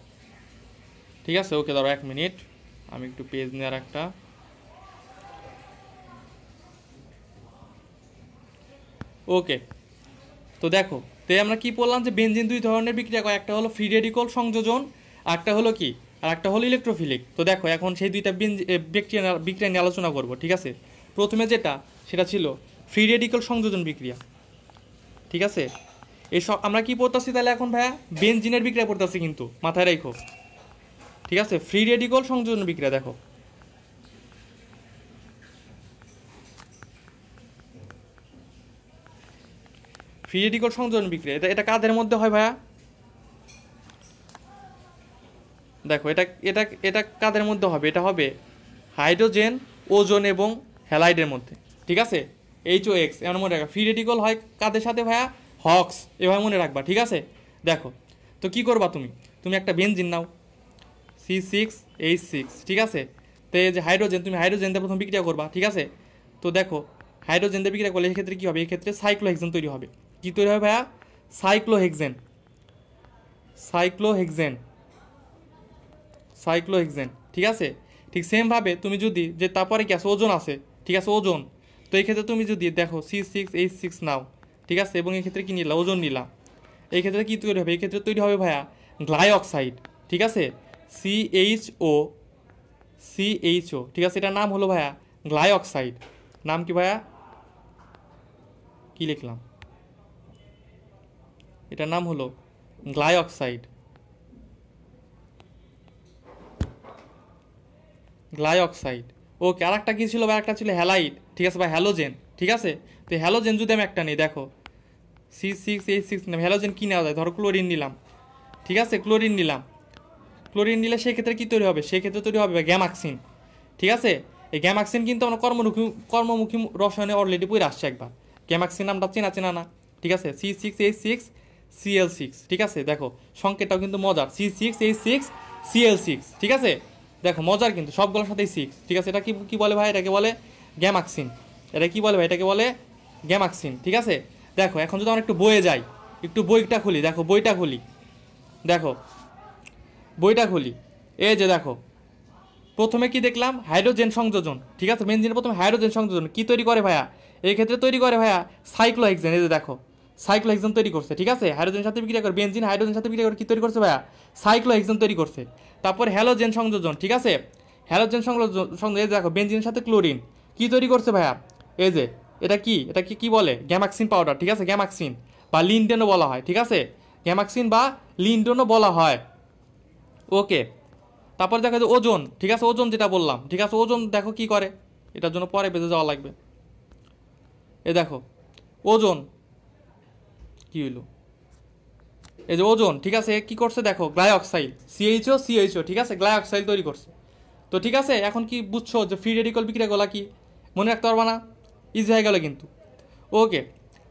Speaker 1: ঠিক আছে। ওকে দাঁড়াও 1 মিনিট, আমি একটু পেজ নেওয়ার একটা। ওকে, তো দেখো তো আমরা কি বললাম যে বেনজিন দুই ধরনের বিক্রিয়া করে, একটা হলো ফ্রি রেডিকল সংযোজন, আর একটা হলো কি, আর একটা হলো ইলেকট্রোফিলিক। তো দেখো এখন সেই দুইটা বিক্রিয়া নিয়ে আলোচনা করবো, ঠিক আছে। প্রথমে যেটা সেটা ছিল ফ্রি রেডিকল সংযোজন বিক্রিয়া, ঠিক আছে। এই সব আমরা কি পড়তেছি তাহলে এখন ভাইয়া? বেনজিনের বিক্রিয়া পড়তেছি, কিন্তু মাথায় রাখো, ঠিক আছে। ফ্রি রেডিকল সংযোজন বিক্রিয়া, দেখো ফ্রি রেডিকল সংযোজন বিক্রিয়া এটা কাদের মধ্যে হয় ভাইয়া? দেখো এটা এটা এটা কাদের মধ্যে হবে? এটা হবে হাইড্রোজেন, ওজোন এবং হ্যালাইডের মধ্যে, ঠিক আছে। HOX এমন মনে রাখবা। ফ্রি রেডিকল হয় কাদের সাথে ভাইয়া? হক্স, এভাবে মনে রাখবা, ঠিক আছে। দেখো তো কি করবা, তুমি একটা বেনজিন নাও C6H6, ঠিক আছে। তো এই যে হাইড্রোজেন, তুমি হাইড্রোজেন দিয়ে প্রথম বিক্রিয়া করবা, ঠিক আছে। তো দেখো হাইড্রোজেন দিয়ে বিক্রিয়া করলে এক্ষেত্রে কী হবে? এক্ষেত্রে সাইক্লোহেক্সেন তৈরি হবে। কী তৈরি হবে ভাইয়া? সাইক্লোহেক্সেন, ঠিক আছে। ঠিক সেমভাবে তুমি যদি যে তারপরে কি আছে? ওজন আছে, ঠিক আছে, ওজন। তো এই ক্ষেত্রে তুমি যদি দেখো C6H6 নাও, ঠিক আছে, এবং এই ক্ষেত্রে কী নিলা? ওজন নিলা। এই ক্ষেত্রে কী তৈরি হবে? এই ক্ষেত্রে তৈরি হবে ভাইয়া গ্লাইঅক্সাইড, ঠিক আছে, CHO, ঠিক আছে, এটার নাম হলো ভাইয়া গ্লাইঅক্সাইড। নাম কি ভাইয়া, কি লিখলাম, এটার নাম হলো গ্লাইঅক্সাইড, গ্লাইঅক্সাইড। ওকে, আর একটা কী ছিল ভাই, একটা ছিল হ্যালাইড, ঠিক আছে ভাই, হ্যালোজেন, ঠিক আছে। তো হ্যালোজেন যদি আমি একটা নিই, দেখো C6H6 নিলাম, হ্যালোজেন কী নেওয়া যায়, ধরো ক্লোরিন নিলাম, ঠিক আছে, ক্লোরিন নিলাম, ক্লোরিন নিলে সেক্ষেত্রে কী তৈরি হবে, সেক্ষেত্রে তৈরি হবে গ্যামাক্সিন, ঠিক আছে। এই গ্যামাক্সিন কিন্তু আমরা কর্মমুখী রসায়নে অলরেডি পড়ে আসছে একবার। গ্যামাক্সিন নামটা চেনা চেনা না, ঠিক আছে, C6H6Cl6, ঠিক আছে। দেখো সংকেতটাও কিন্তু মজার, C6H6Cl6, ঠিক আছে। দেখো মজার কিন্তু সবগুলোর সাথেই 6, ঠিক আছে। এটা কি বলে ভাই, এটাকে বলে গ্যামাক্সিন। এটা কি বলে ভাই, এটাকে বলে গ্যামাক্সিন, ঠিক আছে। দেখো এখন যদি আমরা একটু বইয়ে যাই, একটু বইটা খুলি, দেখো বইটা খুলি, দেখো বইটা খুলি, এই যে দেখো প্রথমে কি দেখলাম, হাইড্রোজেন সংযোজন, ঠিক আছে। বেনজিনের প্রথমে হাইড্রোজেন সংযোজন কি তৈরি করে ভাইয়া, এই ক্ষেত্রে তৈরি করে ভাইয়া সাইক্লোহেক্সেন। এই যে দেখো সাইক্লোহেক্সেন তৈরি করছে, ঠিক আছে। হাইড্রোজেনের সাথে বিক্রিয়া করে বেনজিন, হাইড্রোজেনের সাথে বিক্রিয়া করে কি তৈরি করছে ভাইয়া, সাইক্লোহেক্সেন তৈরি করছে। তারপর হ্যালোজেন সংযোজন, ঠিক আছে, হ্যালোজেন সংযোজন, এই দেখো বেনজিনের সাথে ক্লোরিন কি তৈরি করছে ভাইয়া, এই যে এটাকে কি বলে, গ্যামাক্সিন পাউডার, ঠিক আছে, গ্যামাক্সিন বা লিনডেনও বলা হয়, ঠিক আছে, গ্যামাক্সিন বা লিনডেনও বলা হয়। ওকে, তারপর দেখা যায় ওজন, ঠিক আছে, ওজন যেটা বললাম, ঠিক আছে, ওজন দেখো কি করে, এটার জন্য পরে বেঁচে যাওয়া লাগবে। এ দেখো ওজন কি হইলো, এই যে ওজন, ঠিক আছে, কি করছে দেখো, গ্লাইঅক্সাইড, CHO, ঠিক আছে, গ্লাইঅক্সাইড তৈরি করছে। তো ঠিক আছে, এখন কি বুঝছো যে ফ্রি রেডিক্যাল বিক্রিয়াগুলো কি, মনে রাখতে পারবা না, ইজি হয়ে গেল কিন্তু। ওকে,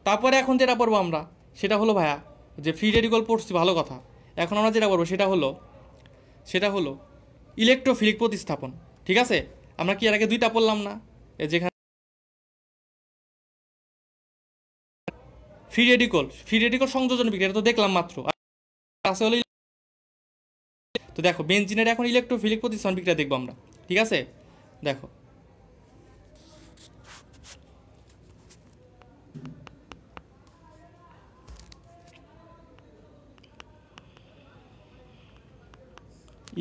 Speaker 1: তারপরে এখন যেটা পড়বো আমরা সেটা হলো ভাইয়া, যে ফ্রি রেডিক্যাল পড়ছি ভালো কথা, এখন আমরা যেটা পড়বো সেটা হলো ইলেকট্রোফিলিক প্রতিস্থাপন, ঠিক আছে। আমরা কি এর আগে দুইটা পড়লাম না, যেখানে ফ্রি রেডিক্যাল সংযোজন বিক্রিয়া তো দেখলাম মাত্র, আছে হলো। তো দেখো বেনজিনের এখন ইলেকট্রোফিলিক প্রতিস্থাপন বিক্রিয়া দেখবো আমরা, ঠিক আছে। দেখো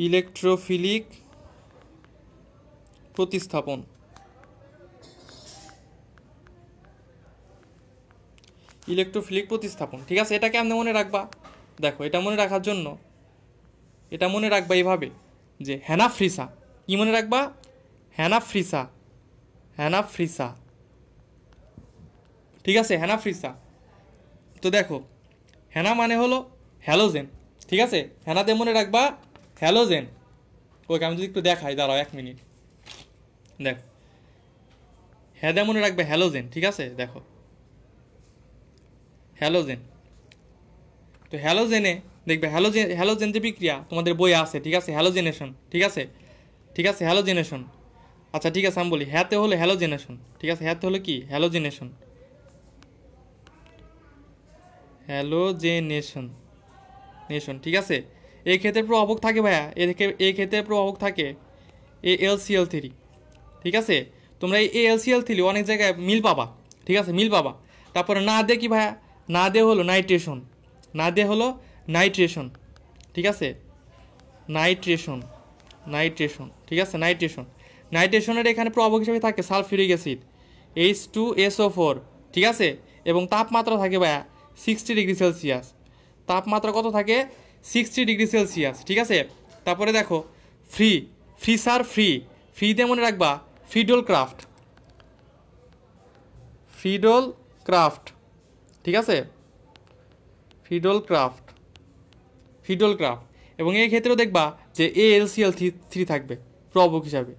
Speaker 1: ইলেকট্রোফিলিক প্রতিস্থাপন, ঠিক আছে। এটা কেমনে মনে রাখবা, দেখো এটা মনে রাখার জন্য এটা মনে রাখবা এইভাবে, যে হ্যানাফ্রিসা, কি মনে রাখবা, হ্যানাফ্রিসা, ঠিক আছে, হ্যানাফ্রিসা। তো দেখো হ্যানা মানে হলো হ্যালোজেন, ঠিক আছে, হ্যানাতে মনে রাখবা হ্যালোজেন। ওকে, আমি যদি একটু দেখাই, দাঁড়াও 1 মিনিট, দেখো হ্যাদে মনে রাখবে হ্যালোজেন, ঠিক আছে। দেখো হ্যালোজেন, তো হ্যালোজেনে দেখবে হ্যালোজেন যে বিক্রিয়া তোমাদের বই আছে, ঠিক আছে, হ্যালোজেনেশন, ঠিক আছে, হ্যালোজেনেশন। আচ্ছা ঠিক আছে, আমি বলি হ্যাতে হলো হ্যালোজেনেশন, ঠিক আছে, হ্যাতে হলো কি হ্যালোজেনেশন, ঠিক আছে। এই ক্ষেত্রে প্রভাবক থাকে ভাইয়া, এই ক্ষেত্রে প্রভাবক থাকে AlCl3, ঠিক আছে। তোমরা এই AlCl3 অনেক জায়গায় মিল পাবা, ঠিক আছে, মিল পাবা। তারপরে না দে কি ভাইয়া, না দে হলো নাইট্রেশন, ঠিক আছে, ঠিক আছে, নাইট্রেশনের এখানে প্রভাবক হিসেবে থাকে সালফিউরিক অ্যাসিড H2SO4, ঠিক আছে। এবং তাপমাত্রা থাকে ভাইয়া 60 ডিগ্রি সেলসিয়াস, তাপমাত্রা কত থাকে 60 ডিগ্রি সেলসিয়াস, ঠিক আছে। তারপরে দেখো ফ্রিতে মনে রাখবা ফ্রিডল ক্রাফট, ঠিক আছে, ফ্রিডল ক্রাফট। এবং এই ক্ষেত্রেও দেখবা যে AlCl3 থাকবে প্রভাবক হিসাবে,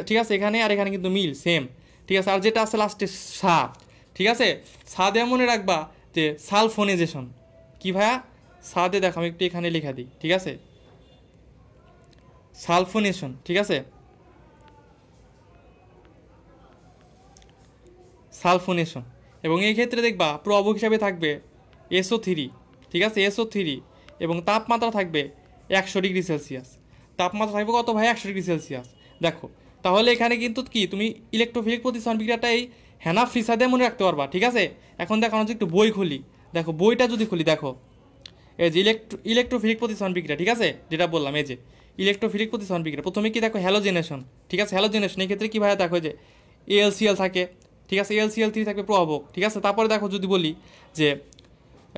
Speaker 1: ঠিক আছে, এখানে আর এখানে কিন্তু মিল সেম, ঠিক আছে। আর যেটা আছে লাস্টে ঠিক আছে, দিয়ে মনে রাখবা যে সালফোনাইজেশন, কি ভাইয়া, দিয়ে দেখো আমি একটু এখানে লেখা দিই, ঠিক আছে, সালফোনেশন, ঠিক আছে, এবং এই ক্ষেত্রে দেখবা প্রভাবক হিসাবে থাকবে SO3, ঠিক আছে, SO3, এবং তাপমাত্রা থাকবে 100 ডিগ্রি সেলসিয়াস, তাপমাত্রা থাকবে কত ভাই 100 ডিগ্রি সেলসিয়াস। দেখো তাহলে এখানে কিন্তু কি তুমি ইলেকট্রোফিলিক প্রতিস্থাপন বিক্রিয়াটা এই হ্যানাফ্রিসা দিয়ে মনে রাখতে পারবা, ঠিক আছে। এখন দেখো আমরা যদি একটু বই খুলি, দেখো বইটা যদি খুলি, দেখো এই যে ইলেকট্রোফিলিক প্রতিস্থাপন বিক্রিয়া, ঠিক আছে, যেটা বললাম এই যে ইলেকট্রোফিলিক প্রতিস্থাপন বিক্রিয়া। প্রথমে কি দেখো হ্যালোজেনেশন, ঠিক আছে, হ্যালোজেনেশন এই ক্ষেত্রে কী ভাই দেখো যে AlCl থাকে, ঠিক আছে, AlCl3 থাকবে প্রভাবক, ঠিক আছে। তারপরে দেখো যদি বলি যে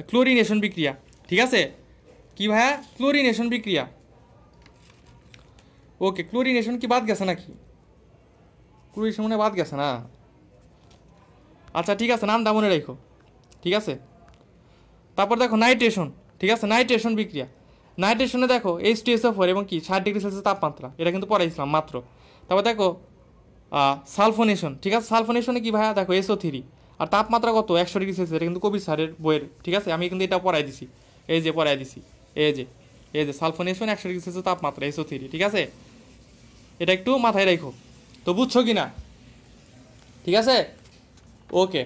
Speaker 1: ক্লোরিনেশন বিক্রিয়া, ঠিক আছে, কি ভাইয়া ক্লোরিনেশন বিক্রিয়া। ওকে, ক্লোরিনেশন কি বাদ গেছে নাকি? ক্লোরিনেশন মনে বাদ গেছে না? আচ্ছা ঠিক আছে, নামটা মনে রেখো, ঠিক আছে। তারপর দেখো নাইট্রেশন, ঠিক আছে, নাইট্রেশন বিক্রিয়া। নাইট্রেশনে দেখো H2SO4 এবং কি 60°C তাপমাত্রা, এটা কিন্তু পড়াইছিলাম মাত্র। তারপর দেখো সালফোনেশন, ঠিক আছে, সালফোনেশনে কি ভাইয়া দেখো SO3 আর তাপমাত্রা কত 100°C, এটা কিন্তু কবির স্যারের বইয়ের, ঠিক আছে, আমি কিন্তু এটা পড়াই দিছি, এই যে পড়াই দিছি, এই যে সালফোনেশন 100°C তাপমাত্রা SO3, ঠিক আছে, এটা একটু মাথায় রাখো। তো বুঝছো কি না? ঠিক আছে, ওকে।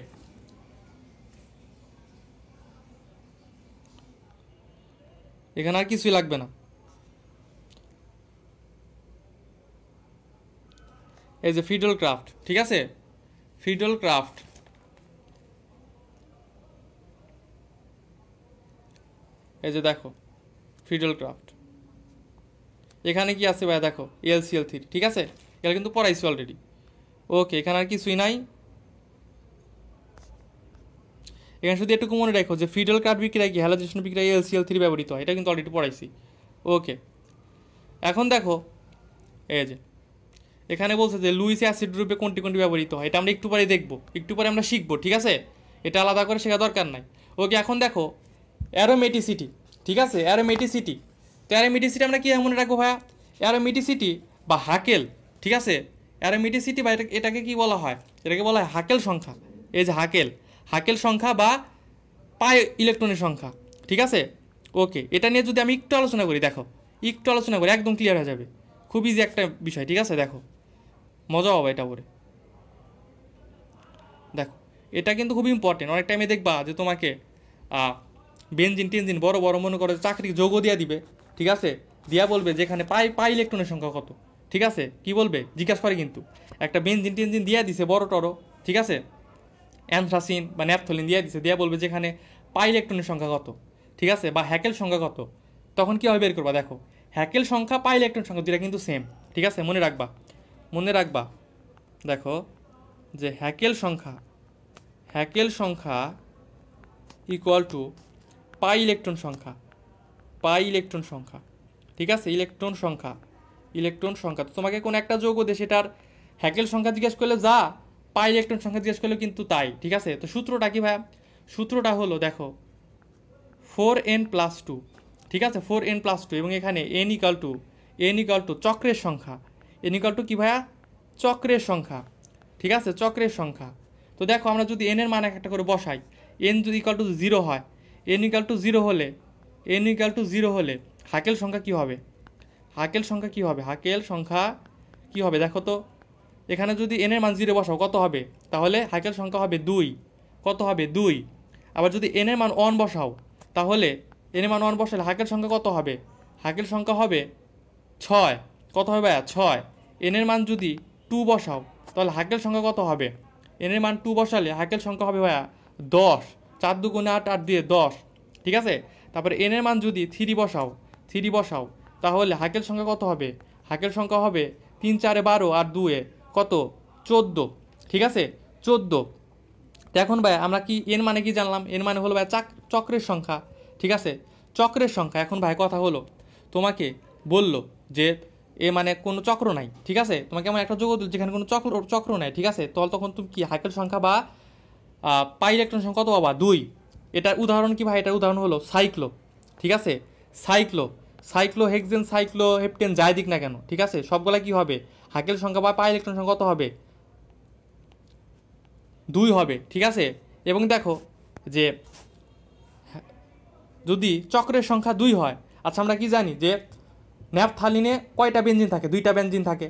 Speaker 1: এখানে আর কিছুই লাগবে না। এই যে ফিডল ক্রাফট, ঠিক আছে, ফিডল ক্রাফট, এই যে দেখো ফিডল ক্রাফট, এখানে কি আছে ভাই দেখো AlCl3, ঠিক আছে, এটা কিন্তু পড়াইছি অলরেডি। ওকে, এখানে আর কিছুই নাই। এখানে শুধু একটু মনে রাখো যে ফিডল ক্রাফট বিক্রিয়া কি হ্যালোজেনেশন বিক্রিয়া AlCl3 ব্যবহৃত হয়, এটা কিন্তু অলরেডি পড়াইছি। ওকে, এখন দেখো এই যে এখানে বলছে যে লুইস অ্যাসিড রূপে কোনটি কোনটি ব্যবহৃত হয়, এটা আমরা একটু পরে দেখবো, একটু পরে আমরা শিখবো, ঠিক আছে, এটা আলাদা করে শেখা দরকার নাই। ওকে, এখন দেখো অ্যারোমেটিসিটি, ঠিক আছে, অ্যারোমেটিসিটি। তো অ্যারোমেটিসিটি আমরা কী মনে রাখবো ভাইয়া? অ্যারোমেটিসিটি বা হাকেল, ঠিক আছে, অ্যারোমেটিসিটি বা এটাকে কি বলা হয়? এটাকে বলা হয় হাকেল সংখ্যা। এই যে হাকেল সংখ্যা বা পাই ইলেকট্রনের সংখ্যা, ঠিক আছে। ওকে, এটা নিয়ে যদি আমি একটু আলোচনা করি, দেখো একটু আলোচনা করি একদম ক্লিয়ার হয়ে যাবে, খুব ইজি একটা বিষয়, ঠিক আছে। দেখো মজা হবে এটা পরে, দেখো এটা কিন্তু খুব ইম্পর্টেন্ট। অনেক টাইমে দেখবা যে তোমাকে বেনজিন টেনজিন বড় বড় মনে করে চাকরি যোগ দিয়া দিবে, ঠিক আছে, দিয়া বলবে যেখানে পাই ইলেকট্রনের সংখ্যা কত, ঠিক আছে, কি বলবে জিজ্ঞাসা করে কিন্তু একটা বেনজিন টেনজিন দিয়া দিছে বড় টড়ো, ঠিক আছে, অ্যানথ্রাসিন বা ন্যাপথলিন দিয়া দিছে, দিয়া বলবে যেখানে পাই ইলেকট্রনের সংখ্যা কত, ঠিক আছে, বা হ্যাকেল সংখ্যা কত। তখন কীভাবে বের করবা? দেখো হ্যাকেল সংখ্যা পাই ইলেকট্রন সংখ্যা দুটা কিন্তু সেম, ঠিক আছে, মনে রাখবা। দেখো যে হ্যাকেল সংখ্যা ইকুয়াল টু পাই ইলেকট্রন সংখ্যা, ঠিক আছে, ইলেকট্রন সংখ্যা। তো তোমাকে কোন একটা যৌগ দিয়ে সেটার হ্যাকেল সংখ্যা জিজ্ঞেস করলে যা, পাই ইলেকট্রন সংখ্যা জিজ্ঞেস করলে কিন্তু তাই, ঠিক আছে। তো সূত্রটা কি ভাইয়া? সূত্রটা হলো দেখো 4n+2, ঠিক আছে, 4n+2 এবং এখানে n ইকাল টু চক্রের সংখ্যা, n ইকাল টু কি ভাইয়া? চক্রের সংখ্যা, ঠিক আছে, চক্রের সংখ্যা। তো দেখো আমরা যদি n এর মান একটা করে বসাই, n যদি ইকাল টু 0 হয়, n ইকাল টু 0 হলে হাকেল সংখ্যা কি হবে? হাকেল সংখ্যা কি হবে দেখো তো। এখানে যদি n এর মান 0 বসাও কত হবে? তাহলে হাকেল সংখ্যা হবে 2, কত হবে 2। আবার যদি n এর মান 1 বসাও, তাহলে n এর মান 1 বসালে হাকেল সংখ্যা কত হবে? হাকেল সংখ্যা হবে 6, কত হবে ভাইয়া? 6। n এর মান যদি 2 বসাও তাহলে হাকেল সংখ্যা কত হবে? n এর মান 2 বসালে হাকেল সংখ্যা হবে ভাইয়া 10, 4 × 2 = 8, 8 দিয়ে 10, ঠিক আছে। তারপরে n এর মান যদি 3 বসাও তাহলে হাকেল সংখ্যা কত হবে? হাকেল সংখ্যা হবে 3 × 4 = 12 আর 2 কত? 14, ঠিক আছে, 14। তো এখন ভাই আমরা কি n মানে কি জানলাম? n মানে হলো ভাই চক্রের সংখ্যা, ঠিক আছে, চক্রের সংখ্যা। এখন ভাই কথা হলো তোমাকে বললো যে এ মানে কোনো চক্র নাই, ঠিক আছে, তোমাকে এমন একটা যৌগ দিল যেখানে কোনো চক্র নাই, ঠিক আছে, তখন তুমি কি হাকেল সংখ্যা বা পাই ইলেকট্রন সংখ্যা কত পাবা? 2। এটার উদাহরণ কি ভাই? এটার উদাহরণ হলো সাইক্লো, ঠিক আছে, সাইক্লোহেক্সেন, সাইক্লোহেপটেন যাই দিক না কেন, ঠিক আছে, সবগুলা কি হবে? হাকেল সংখ্যা বা পাই ইলেকট্রন সংখ্যা কত হবে? 2 হবে, ঠিক আছে। এবং দেখো যে যদি চক্রের সংখ্যা 2 হয়, আচ্ছা আমরা কি জানি যে ন্যাপথালিনে কয়টা বেনজিন থাকে? 2টা বেনজিন থাকে।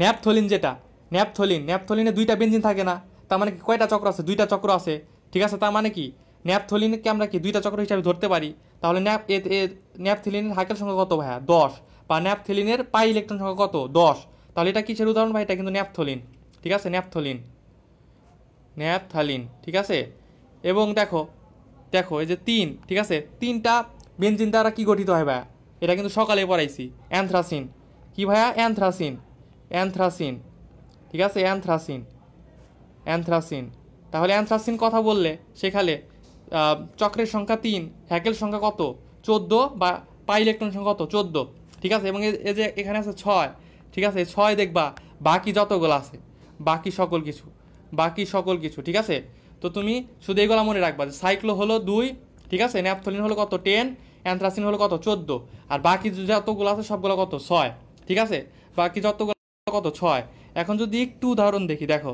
Speaker 1: ন্যাপথলিনে 2টা বেনজিন থাকে না? তার মানে কি কয়টা চক্র আছে? 2টা চক্র আছে, ঠিক আছে। তার মানে কি ন্যাপথলিনকে আমরা কি 2টা চক্র হিসাবে ধরতে পারি। তাহলে ন্যাপথলিনের হাকেল সংখ্যা কত ভাইয়া? 10, বা ন্যাপথলিনের পাই ইলেকট্রন সংখ্যা কত? 10। তাহলে এটা কিসের উদাহরণ ভাই? এটা কিন্তু ন্যাপথলিন, ঠিক আছে, ন্যাপথলিন, ঠিক আছে। এবং দেখো দেখো এই যে 3, ঠিক আছে, 3টা বেনজিন দ্বারা কি গঠিত হয় ভাইয়া? এটা কিন্তু সকালে পড়াইছি, অ্যানথ্রাসিন। কি ভাইয়া? অ্যানথ্রাসিন, অ্যানথ্রাসিন, ঠিক আছে, অ্যানথ্রাসিন, অ্যানথ্রাসিন। তাহলে অ্যানথ্রাসিন কথা বললে সেখানে চক্রের সংখ্যা 3, হ্যাকেল সংখ্যা কত? 14, বা পাই ইলেকট্রন সংখ্যা কত? 14, ঠিক আছে। এবং এই যে এখানে আছে 6, ঠিক আছে, 6 দেখবা বাকি যতগুলো আছে, বাকি সকল কিছু, বাকি সকল কিছু, ঠিক আছে। তো তুমি শুধু এগুলো মনে রাখবা যে সাইক্লো হলো 2, ঠিক আছে, ন্যাপথলিন হলো কত? 10, অ্যানথ্রাসিন হলো কত? 14, আর বাকি যতগুলো আছে সবগুলো কত? 6, ঠিক আছে, বাকি যতগুলো কত? 6। এখন যদি একটু উদাহরণ দেখি, দেখো,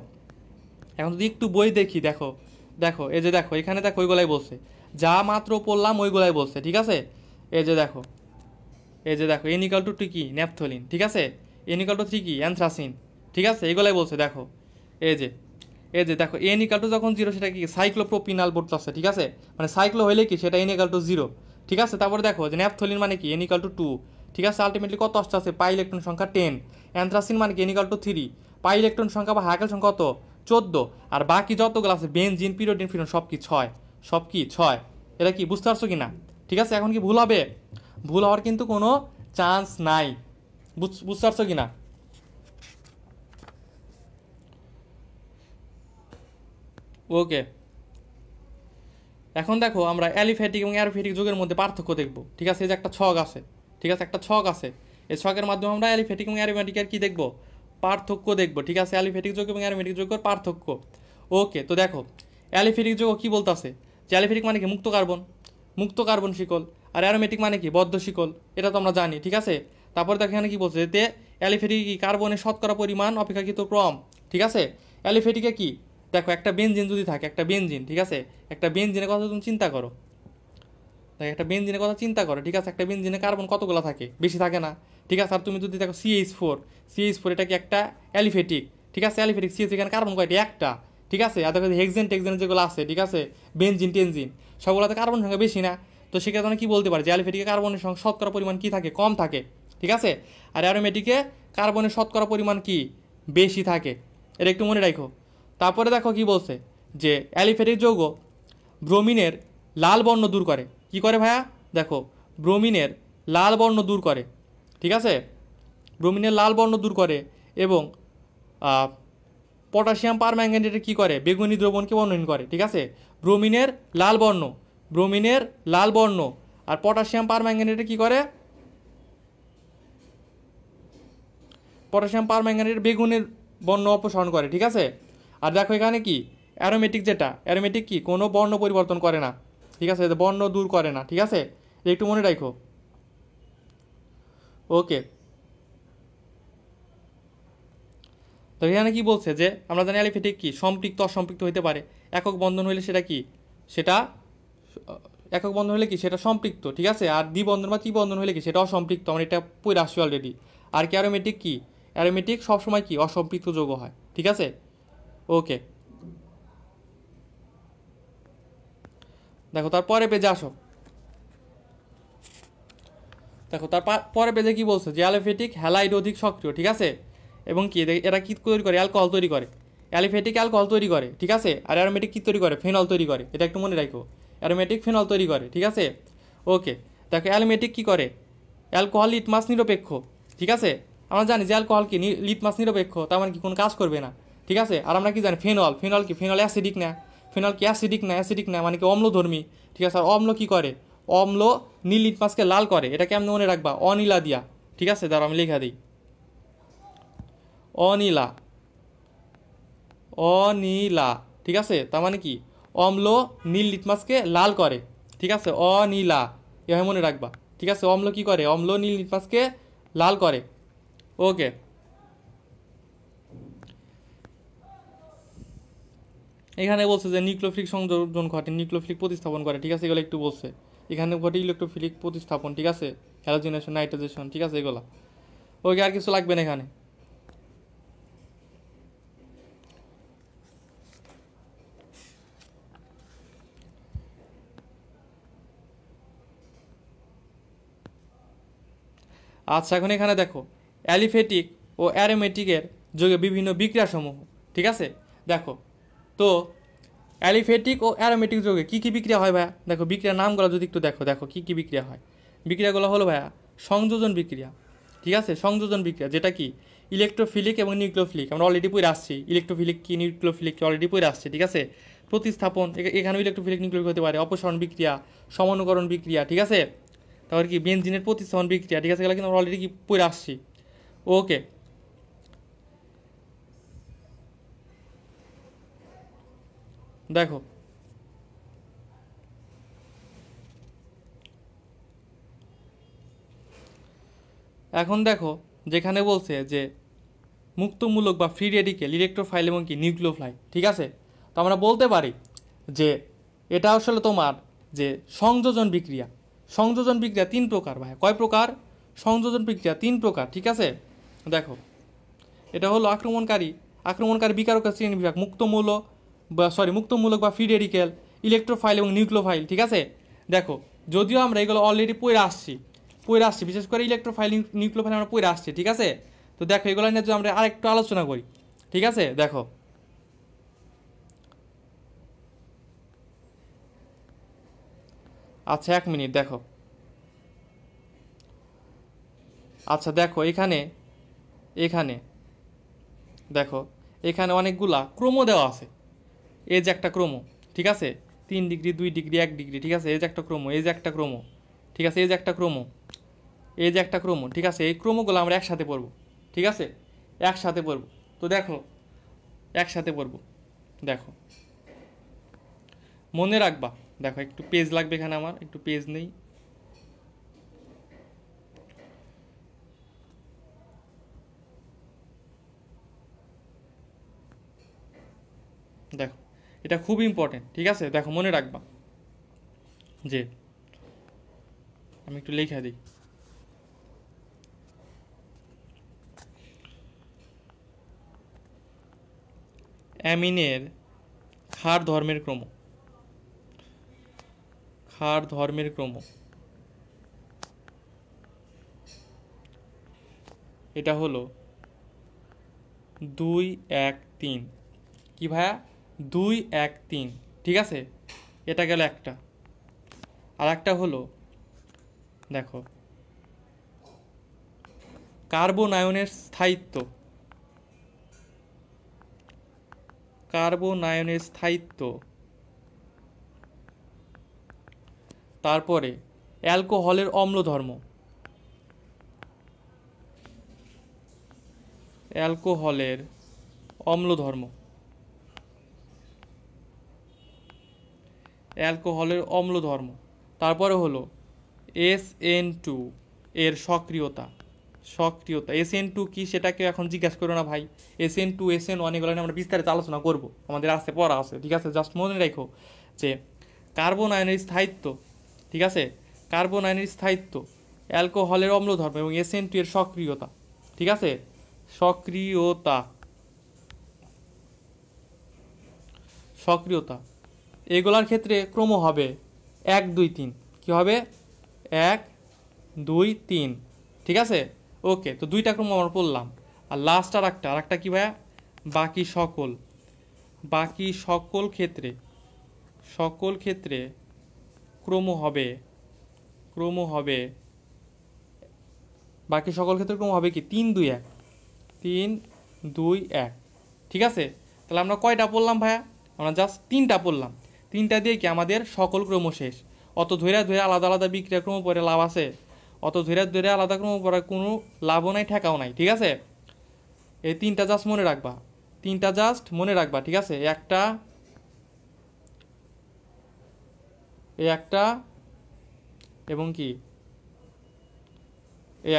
Speaker 1: এখন যদি একটু বই দেখি, দেখো, দেখো এই যে দেখো এখানে দেখো ওইগুলাই বলছে, যা মাত্র পড়লাম ওইগুলাই বলছে, ঠিক আছে। এই যে দেখো, এই যে দেখো এন ইকাল টু কি? ন্যাপথলিন, ঠিক আছে, এন ইকাল টু 3 কি? অ্যানথ্রাসিন, ঠিক আছে, এগুলাই বলছে। দেখো এই যে, এই যে দেখো এন ইকাল টু যখন 0 সেটা কি? সাইক্লোপ্রোপিনাল বলতেছে, ঠিক আছে, মানে সাইক্লো হইলে কি সেটা এন ইকাল টু 0, ঠিক আছে। তারপরে দেখো যে ন্যাপথলিন মানে কি? এন ইকাল টু 2, ঠিক আছে, আলটিমেটলি কত আসছে? পাই ইলেকট্রন সংখ্যা 10। অ্যানথ্রাসিন মানে কি? N equal to 3, pi electron সংখ্যা বা হ্যাকেল সংখ্যা কত? 14, আর বাকি যতগুলো আছে বেনজিন, পিরিয়ডিন, ফিনল সব কি? 6, সব কি? 6। এটা কি বুঝতে পারছো কি না? ঠিক আছে, এখন কি ভুল হবে? ভুল হওয়ার কিন্তু কোনো চান্স নাই, বুঝতে পারছো কি না? ওকে, এখন দেখো আমরা অ্যালিফ্যাটিক এবং অ্যারোফ্যাটিক যুগের মধ্যে পার্থক্য দেখব, ঠিক আছে। এই যে একটা ছক আছে, ঠিক আছে, একটা ছক আছে, এই ছকের মাধ্যমে আমরা অ্যালিফ্যাটিক এবং অ্যারোম্যাটিকের কি দেখব? পার্থক্য দেখব, ঠিক আছে, অ্যালিফ্যাটিক যুগ এবং অ্যারোম্যাটিক যুগের পার্থক্য। ওকে, তো দেখো অ্যালিফ্যাটিক যুগ কি বলতেছে? যে অ্যালিফ্যাটিক মানে কি? মুক্ত কার্বন, মুক্ত কার্বন শিকল। আর অ্যারোমেটিক মানে কি? বদ্ধ শিকল, এটা তো আমরা জানি, ঠিক আছে। তারপরে দেখো এখানে কি বলছে? এতে অ্যালিফ্যাটিক কি? কার্বনের শতকরা পরিমাণ অপেক্ষাকৃত কম, ঠিক আছে। অ্যালিফ্যাটিকে কি? দেখো একটা বেনজিন যদি থাকে, একটা বেনজিন, ঠিক আছে, একটা বেনজিনের কথা তুমি চিন্তা করো, দেখ একটা বেনজিনের কথা চিন্তা করো, ঠিক আছে, একটা বেনজিনে কার্বন কতগুলো থাকে? বেশি থাকে না, ঠিক আছে। আর তুমি যদি দেখো CH4, CH4 এটা কি একটা অ্যালিফ্যাটিক, ঠিক আছে, অ্যালিফ্যাটিক CH, এখানে কার্বন কয়টি? একটা, ঠিক আছে। আর দেখো হেক্সেন টেক্সেন যেগুলো আছে, ঠিক আছে, বেনজিন টেনজিন, সবগুলোতে কার্বন সংখ্যা বেশি না। তো সেক্ষেত্রে কি বলতে পারে? যে অ্যালিফ্যাটিকে কার্বনের শতকরা পরিমাণ কি থাকে? কম থাকে, ঠিক আছে। আর অ্যারোমেটিকে কার্বনের শতকরা পরিমাণ কি? বেশি থাকে, এটা একটু মনে রাখো। তারপরে দেখো কি বলছে? যে অ্যালিফ্যাটিক যৌগ ব্রোমিনের লাল বর্ণ দূর করে। কি করে ভাইয়া? দেখো ব্রোমিনের লাল বর্ণ দূর করে, ঠিক আছে, ব্রোমিনের লাল বর্ণ দূর করে। এবং পটাশিয়াম পারম্যাঙ্গানেটের কি করে? বেগুনি দ্রবণকে বর্ণন করে, ঠিক আছে। ব্রোমিনের লাল বর্ণ, ব্রোমিনের লাল বর্ণ, আর পটাশিয়াম পারম্যাঙ্গানেটে কি করে? পটাশিয়াম পারম্যাঙ্গানেটের বেগুনের বর্ণ অপসারণ করে, ঠিক আছে। আর দেখো এখানে কি? অ্যারোমেটিক, যেটা অ্যারোমেটিক কি? কোনো বর্ণ পরিবর্তন করে না, ঠিক আছে, বর্ণ দূর করে না, ঠিক আছে, একটু মনে রাখো। ওকে, তো এখানে কি বলছে? যে আমরা জানি অ্যালিফ্যাটিক কি? সম্পৃক্ত অসম্পৃক্ত হইতে পারে। একক বন্ধন হইলে সেটা কি? সেটা একক বন্ধন হলে কি? সেটা সম্পৃক্ত, ঠিক আছে। আর দ্বিবন্ধন বা ত্রিবন্ধন হলে কি? সেটা অসম্পৃক্ত, আমরা এটা পড়ে আসছি অলরেডি। আর কি অ্যারোমেটিক কি? অ্যারোমেটিক সবসময় কি? অসম্পৃক্ত যৌগ হয়, ঠিক আছে। ওকে, দেখো তারপরে পেজে আসো, দেখো তার পরে পেজে কি বলছে? যে অ্যালিফ্যাটিক হ্যালাইড অধিক সক্রিয়, ঠিক আছে, এবং কি এরা কি তৈরি করে? অ্যালকোহল তৈরি করে। অ্যালিফ্যাটিক অ্যালকোহল তৈরি করে, ঠিক আছে। আর অ্যারোমেটিক কি তৈরি করে? ফেনল তৈরি করে, এটা একটু মনে রাখো। অ্যারোমেটিক ফেনল তৈরি করে, ঠিক আছে। ওকে, দেখো অ্যালোমেটিক কি করে? অ্যালকোহল লিটমাস নিরপেক্ষ, ঠিক আছে। আমরা জানি যে অ্যালকোহল কি? লিটমাস নিরপেক্ষ, তার মানে কি? কোনো কাজ করবে না, ঠিক আছে। আর আমরা কি জানি? ফেনল, ফেনল কি? ফেনল অ্যাসিডিক না, ফেনল কি অ্যাসিডিক না? অ্যাসিডিক না মানে কি? অম্লধর্মী, ঠিক আছে। আর অম্ল কি করে? অম্ল নীল লিটমাসকে লাল করে, এটা কেমন মনে রাখবা? অনীলা দিয়া, ঠিক আছে, দাঁড়াও আমি লেখা দিই, অনীলা, অনীলা, ঠিক আছে। তার মানে কি? অম্ল নীল লিটমাসকে লাল করে, ঠিক আছে, অনীলা, এভাবে মনে রাখবা, ঠিক আছে। অম্ল কি করে? অম্ল নীল লিটমাসকে লাল করে। ওকে, এখানে বলছে যে নিউক্লিওফিলিক সংযোজন ঘটে, নিউক্লিওফিলিক প্রতিস্থাপন করে, ঠিক আছে, এগুলো একটু বলছে। এখানে ঘটে ইলেকট্রোফিলিক প্রতিস্থাপন, ঠিক আছে, হ্যালোজিনেশন, নাইট্রোজেশন, ঠিক আছে, এগুলো। ওকে, আর কিছু লাগবে না এখানে। আচ্ছা, এখন এখানে দেখো অ্যালিফ্যাটিক ও অ্যারোমেটিকের যোগে বিভিন্ন বিক্রিয়াসমূহ, ঠিক আছে। দেখো তো অ্যালিফেটিক ও অ্যারোমেটিক যৌগে কী কী বিক্রিয়া হয় ভাইয়া? দেখো বিক্রিয়ার নামগুলো যদি একটু দেখো, দেখো কী কী বিক্রিয়া হয়। বিক্রিয়াগুলো হলো ভাইয়া সংযোজন বিক্রিয়া, ঠিক আছে, সংযোজন বিক্রিয়া, যেটা কি ইলেকট্রোফিলিক এবং নিউক্লিওফিলিক, আমরা অলরেডি পড়ে আসছি। ইলেকট্রোফিলিক কি নিউক্লিওফিলিক কি অলরেডি পড়ে আসছে, ঠিক আছে। প্রতিস্থাপন, এখানেও ইলেকট্রোফিলিক নিউক্লিওফিলিক হতে পারে। অপসারণ বিক্রিয়া, সমানুকরণ বিক্রিয়া, ঠিক আছে। তারপর কি বেনজিনের প্রতিস্থাপন বিক্রিয়া, ঠিক আছে, এগুলো কিন্তু আমরা অলরেডি কি পড়ে আসছি। ওকে, দেখো এখন দেখো যেখানে বলছে যে মুক্তমূলক বা ফ্রি রেডিকেল, ইলেকট্রোফাইল এবং কি নিউক্লিওফাইল, ঠিক আছে। তো আমরা বলতে পারি যে এটা আসলে তোমার যে সংযোজন বিক্রিয়া। সংযোজন বিক্রিয়া তিন প্রকার ভাই। কয় প্রকার? সংযোজন বিক্রিয়া তিন প্রকার, ঠিক আছে। দেখো এটা হলো আক্রমণকারী বিকারকের শ্রেণী বিভাগ, মুক্তমূলক বা ফ্রি রেডিকেল, ইলেকট্রোফাইল এবং নিউক্লিওফাইল, ঠিক আছে। দেখো যদিও আমরা এগুলো অলরেডি পড়ে আসছি, বিশেষ করে ইলেকট্রোফাইল নিউক্লিওফাইল আমরা পড়ে আসছি, ঠিক আছে। তো দেখো এগুলো নিয়ে যদি আমরা আরেকটু আলোচনা করি, ঠিক আছে। দেখো আচ্ছা 1 মিনিট, দেখো আচ্ছা দেখো এখানে দেখো এখানে অনেকগুলা ক্রম দেওয়া আছে। এই যে একটা ক্রম, ঠিক আছে, 3 ডিগ্রি 2 ডিগ্রি 1 ডিগ্রি, ঠিক আছে। এই যে একটা ক্রম, এই যে একটা ক্রম, ঠিক আছে, এই যে একটা ক্রম, এই যে একটা ক্রম, ঠিক আছে। এই ক্রমগুলো আমরা একসাথে পড়ব, ঠিক আছে, একসাথে পড়ব। তো দেখো একসাথে পড়ব, দেখো মনে রাখবা। দেখো একটু পেজ লাগবে এখানে, আমার একটু পেজ নেই। দেখো এটা খুব ইম্পর্টেন্ট, ঠিক আছে। দেখো মনে রাখবা যে আমি একটু লেখা দিই। অ্যামিনের ক্ষার ধর্মের ক্রম, এটা হলো 2 1 3। কি ভাইয়া? 2 1 3, ঠিক আছে। এটা গেল একটা। আর একটা হলো দেখো কার্বন আয়নের স্থায়িত্ব, তারপরে অ্যালকোহলের অম্ল ধর্ম, তারপরে হলো SN2 এর সক্রিয়তা। SN2 কি সেটাকে এখন জিজ্ঞাসা করো না ভাই। SN2 SN1 এগুলো নিয়ে আমরা বিস্তারিত আলোচনা করব, আমাদের আসতে পড়া আছে, ঠিক আছে। জাস্ট মনে রাখো যে কার্বন আয়নের স্থায়িত্ব, ঠিক আছে, অ্যালকোহলের অম্ল ধর্ম এবং SN2 এর সক্রিয়তা, ঠিক আছে, সক্রিয়তা এগুলার ক্ষেত্রে ক্রম হবে 1 2 3। কি হবে? 1 2 3, ঠিক আছে। ওকে, তো 2টা ক্রম আমরা পড়লাম। আর লাস্ট আর একটা কি ভাইয়া? বাকি সকল ক্ষেত্রে ক্রম হবে কি 3 2 1, 3 2 1, ঠিক আছে। তাহলে আমরা কয়টা পড়লাম ভাইয়া? আমরা জাস্ট 3টা পড়লাম। 3টা দিয়ে কি আমাদের সকল ক্রম শেষ। অত ধৈর্য আলাদা আলাদা বিক্রিয়া ক্রম পরে লাভ আছে? অত ধৈর্য আলাদা ক্রম পরে কোনো লাভও নাই, ঠেকাও নাই, ঠিক আছে। এই 3টা জাস্ট মনে রাখবা, ঠিক আছে। একটা এবং কি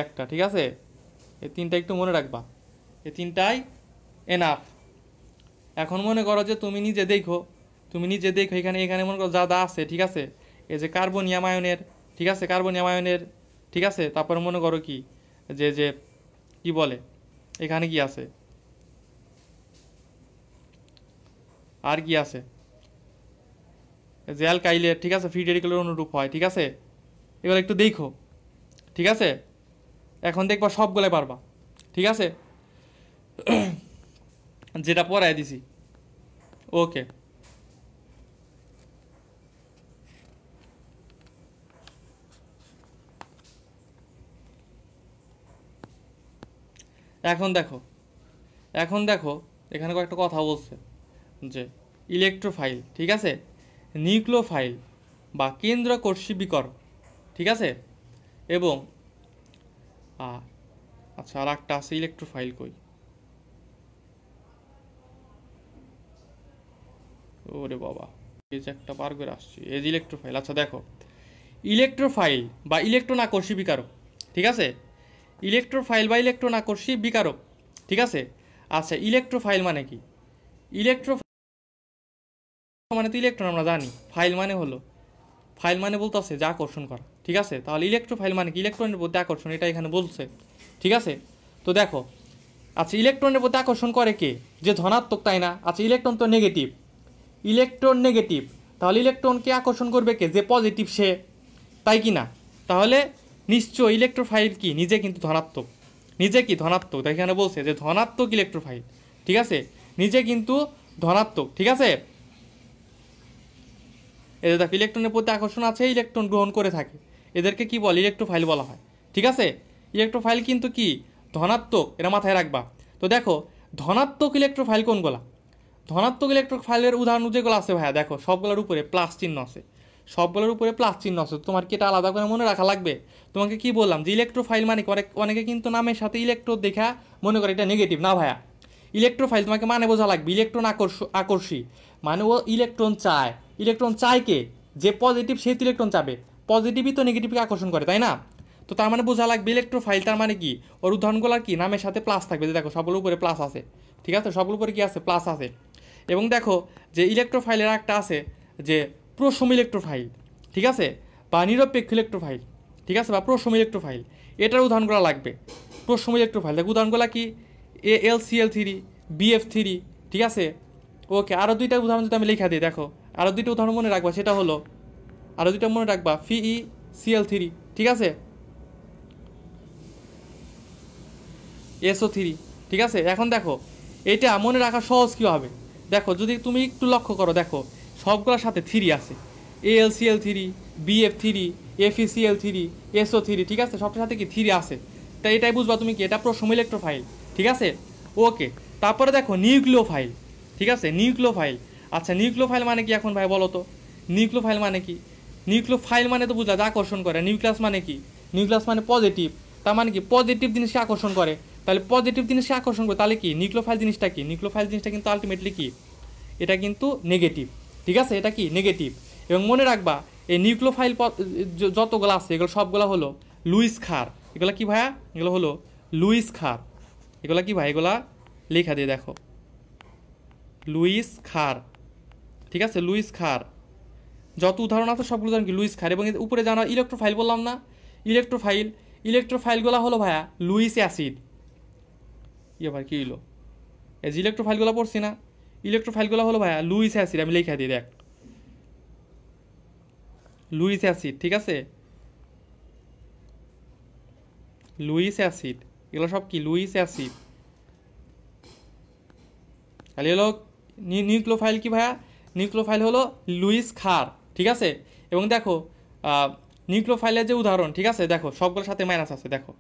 Speaker 1: একটা, ঠিক আছে। এই 3টা একটু মনে রাখবা, এই 3টাই এনাফ। এখন মনে করো যে তুমি নিজে দেখো এখানে মনে করো যা আছে, ঠিক আছে। এই যে কার্বনিয়াম আয়নের, ঠিক আছে। তারপরে মনে করো কি যে কি বলে এখানে কি আছে, আর কি আছে, যে অ্যালকাইলের, ঠিক আছে, ফ্রি রেডিকেলের অনুরূপ হয়, ঠিক আছে। এগুলো একটু দেখো, ঠিক আছে। এখন দেখবা সবগুলাই পারবা, ঠিক আছে, যেটা পড়ায় দিছি। ওকে। এখন দেখো, এখন দেখো এখানে কয়েকটা কথা বলছে যে ইলেকট্রোফাইল, ঠিক আছে, নিউক্লিওফাইল বা কেন্দ্রকর্ষী বিকরণ, ঠিক আছে, এবং আচ্ছা আর একটা আছে ইলেকট্রোফাইল, কই, ওরে বাবা, এই যে একটা পার করে আসছি, এই যে ইলেকট্রোফাইল। আচ্ছা দেখো, ইলেকট্রোফাইল বা ইলেকট্রন আকর্ষী বিকারক, ঠিক আছে, ইলেকট্রোফাইল বা ইলেকট্রন আকর্ষী বিকারক, ঠিক আছে। আচ্ছা ইলেকট্রোফাইল মানে কি? ইলেকট্রো মানে তো ইলেকট্রন আমরা জানি, ফাইল মানে হলো, ফাইল মানে বলতে আছে যে আকর্ষণ করা, ঠিক আছে। তাহলে ইলেকট্রোফাইল মানে কি? ইলেকট্রনের প্রতি আকর্ষণ, এটা এখানে বলছে, ঠিক আছে। তো দেখো, আচ্ছা ইলেকট্রনের প্রতি আকর্ষণ করে কে? যে ধনাত্মক, তাই না? আচ্ছা ইলেকট্রন তো নেগেটিভ, ইলেকট্রন নেগেটিভ, তাহলে ইলেকট্রনকে আকর্ষণ করবে কে? যে পজিটিভ সে, তাই কি না? তাহলে নিশ্চয় ইলেকট্রোফাইল কি নিজে কিন্তু ধনাত্মক, নিজে কি ধনাত্মক, তাই এখানে বলছে যে ধনাত্মক ইলেকট্রোফাইল, ঠিক আছে, নিজে কিন্তু ধনাত্মক, ঠিক আছে। এদের দেখো ইলেকট্রনের প্রতি আকর্ষণ আছে, ইলেকট্রন গ্রহণ করে থাকে, এদেরকে কি বলে? ইলেকট্রোফাইল বলা হয়, ঠিক আছে। ইলেকট্রোফাইল কিন্তু কি ধনাত্মক, এটা মাথায় রাখবা। তো দেখো ধনাত্মক ইলেকট্রোফাইল কোনগুলা? ধনাত্মক ইলেকট্রোফাইলের উদাহরণ যেগুলো আছে ভাইয়া, দেখো সবগুলোর উপরে প্লাস চিহ্ন আছে, সবগুলোর উপরে প্লাস চিহ্ন আছে। তোমার কি এটা আলাদা করে মনে রাখা লাগবে? তোমাকে কি বললাম যে ইলেকট্রোফাইল মানে অনেকে কিন্তু নামের সাথে ইলেকট্রো দেখা মনে করে এটা নেগেটিভ, না ভাইয়া। ইলেকট্রোফাইল তোমাকে মানে বোঝা লাগবে, ইলেকট্রন আকর্ষী, মানে ও ইলেকট্রন চায়, ইলেকট্রন চায় কে? যে পজিটিভ সেই তো ইলেকট্রন চাবে, পজিটিভই তো নেগেটিভকে আকর্ষণ করে, তাই না? তো তার মানে বোঝা লাগবে ইলেকট্রোফাইল, তার মানে কি ওর উদাহরণগুলো কি নামের সাথে প্লাস থাকবে, যে দেখো সবগুলোর উপরে প্লাস আছে, ঠিক আছে, সবগুলোর উপরে কি আছে? প্লাস আছে। এবং দেখো যে ইলেকট্রোফাইলের একটা আছে যে প্রশম ইলেকট্রোফাইল, ঠিক আছে, বা নিরপেক্ষ ইলেকট্রোফাইল, ঠিক আছে, বা প্রশম ইলেকট্রোফাইল, এটার উদাহরণগুলো লাগবে। প্রশম ইলেকট্রোফাইল দেখো উদাহরণগুলো কি? AlCl3, BF3, ঠিক আছে। ওকে, আরও দুইটা উদাহরণ যদি আমি লেখা দিই, দেখো আরও দুইটা উদাহরণ মনে রাখবা, সেটা হলো, আরও দুইটা মনে রাখবা, FeCl3, ঠিক আছে, SO3, ঠিক আছে। এখন দেখো এটা মনে রাখা সহজ কী হবে? দেখো যদি তুমি একটু লক্ষ্য করো, দেখো সবগুলোর সাথে 3 আছে, AlCl3, BF3, FeCl3, SO3, ঠিক আছে, সবটার সাথে কি 3 আছে। তাই এটাই বুঝবা তুমি কি এটা প্রশম ইলেকট্রোফাইল, ঠিক আছে। ওকে, তারপরে দেখো নিউক্লিওফাইল, ঠিক আছে, নিউক্লিওফাইল। আচ্ছা নিউক্লিওফাইল মানে কি এখন ভাই বলো তো? নিউক্লিওফাইল মানে কি? নিউক্লিওফাইল মানে তো বুঝলা যে আকর্ষণ করে, নিউক্লিয়াস মানে কি? নিউক্লিয়াস মানে পজিটিভ, তার মানে কি পজিটিভ জিনিসকে আকর্ষণ করে, তাহলে পজিটিভ জিনিসকে আকর্ষণ করে, তাহলে কি নিউক্লিওফাইল জিনিসটা কি? নিউক্লিওফাইল জিনিসটা কিন্তু আলটিমেটলি কি? এটা কিন্তু নেগেটিভ, ঠিক আছে, এটা কি নেগেটিভ। এবং মনে রাখবা এই নিউক্লিওফাইল যতগুলো আছে এগুলো সবগুলো হলো লুইস খার, এগুলো কি ভাইয়া? এগুলো হলো লুইস খার, এগুলো কি ভাই? এগুলা লেখা দিয়ে দেখো, লুইস খার, ঠিক আছে, লুইস খার, যত উদাহরণ আছে সবগুলো উদাহরণ কি লুইস খার। এবং উপরে জানা ইলেকট্রোফাইল বললাম না, ইলেকট্রোফাইল, ইলেকট্রোফাইলগুলো হলো ভাইয়া লুইস অ্যাসিড। এবার কি হলো? এই যে ইলেকট্রোফাইলগুলো পড়ছি না, ইলেকট্রোফাইলগুলো হলো ভাইয়া লুইস অ্যাসিড, আমি লেখা দিই দেখ, লুইস অ্যাসিড, ঠিক আছে, লুইস অ্যাসিড, এগুলো সব কি লুইস অ্যাসিড। তাহলে হলো নিউক্লিওফাইল কি ভাইয়া? নিউক্লিওফাইল হলো লুইস খার, ঠিক আছে। এবং দেখো নিউক্লিওফাইলের যে উদাহরণ, ঠিক আছে, দেখো সবগুলোর সাথে মাইনাস আছে, দেখো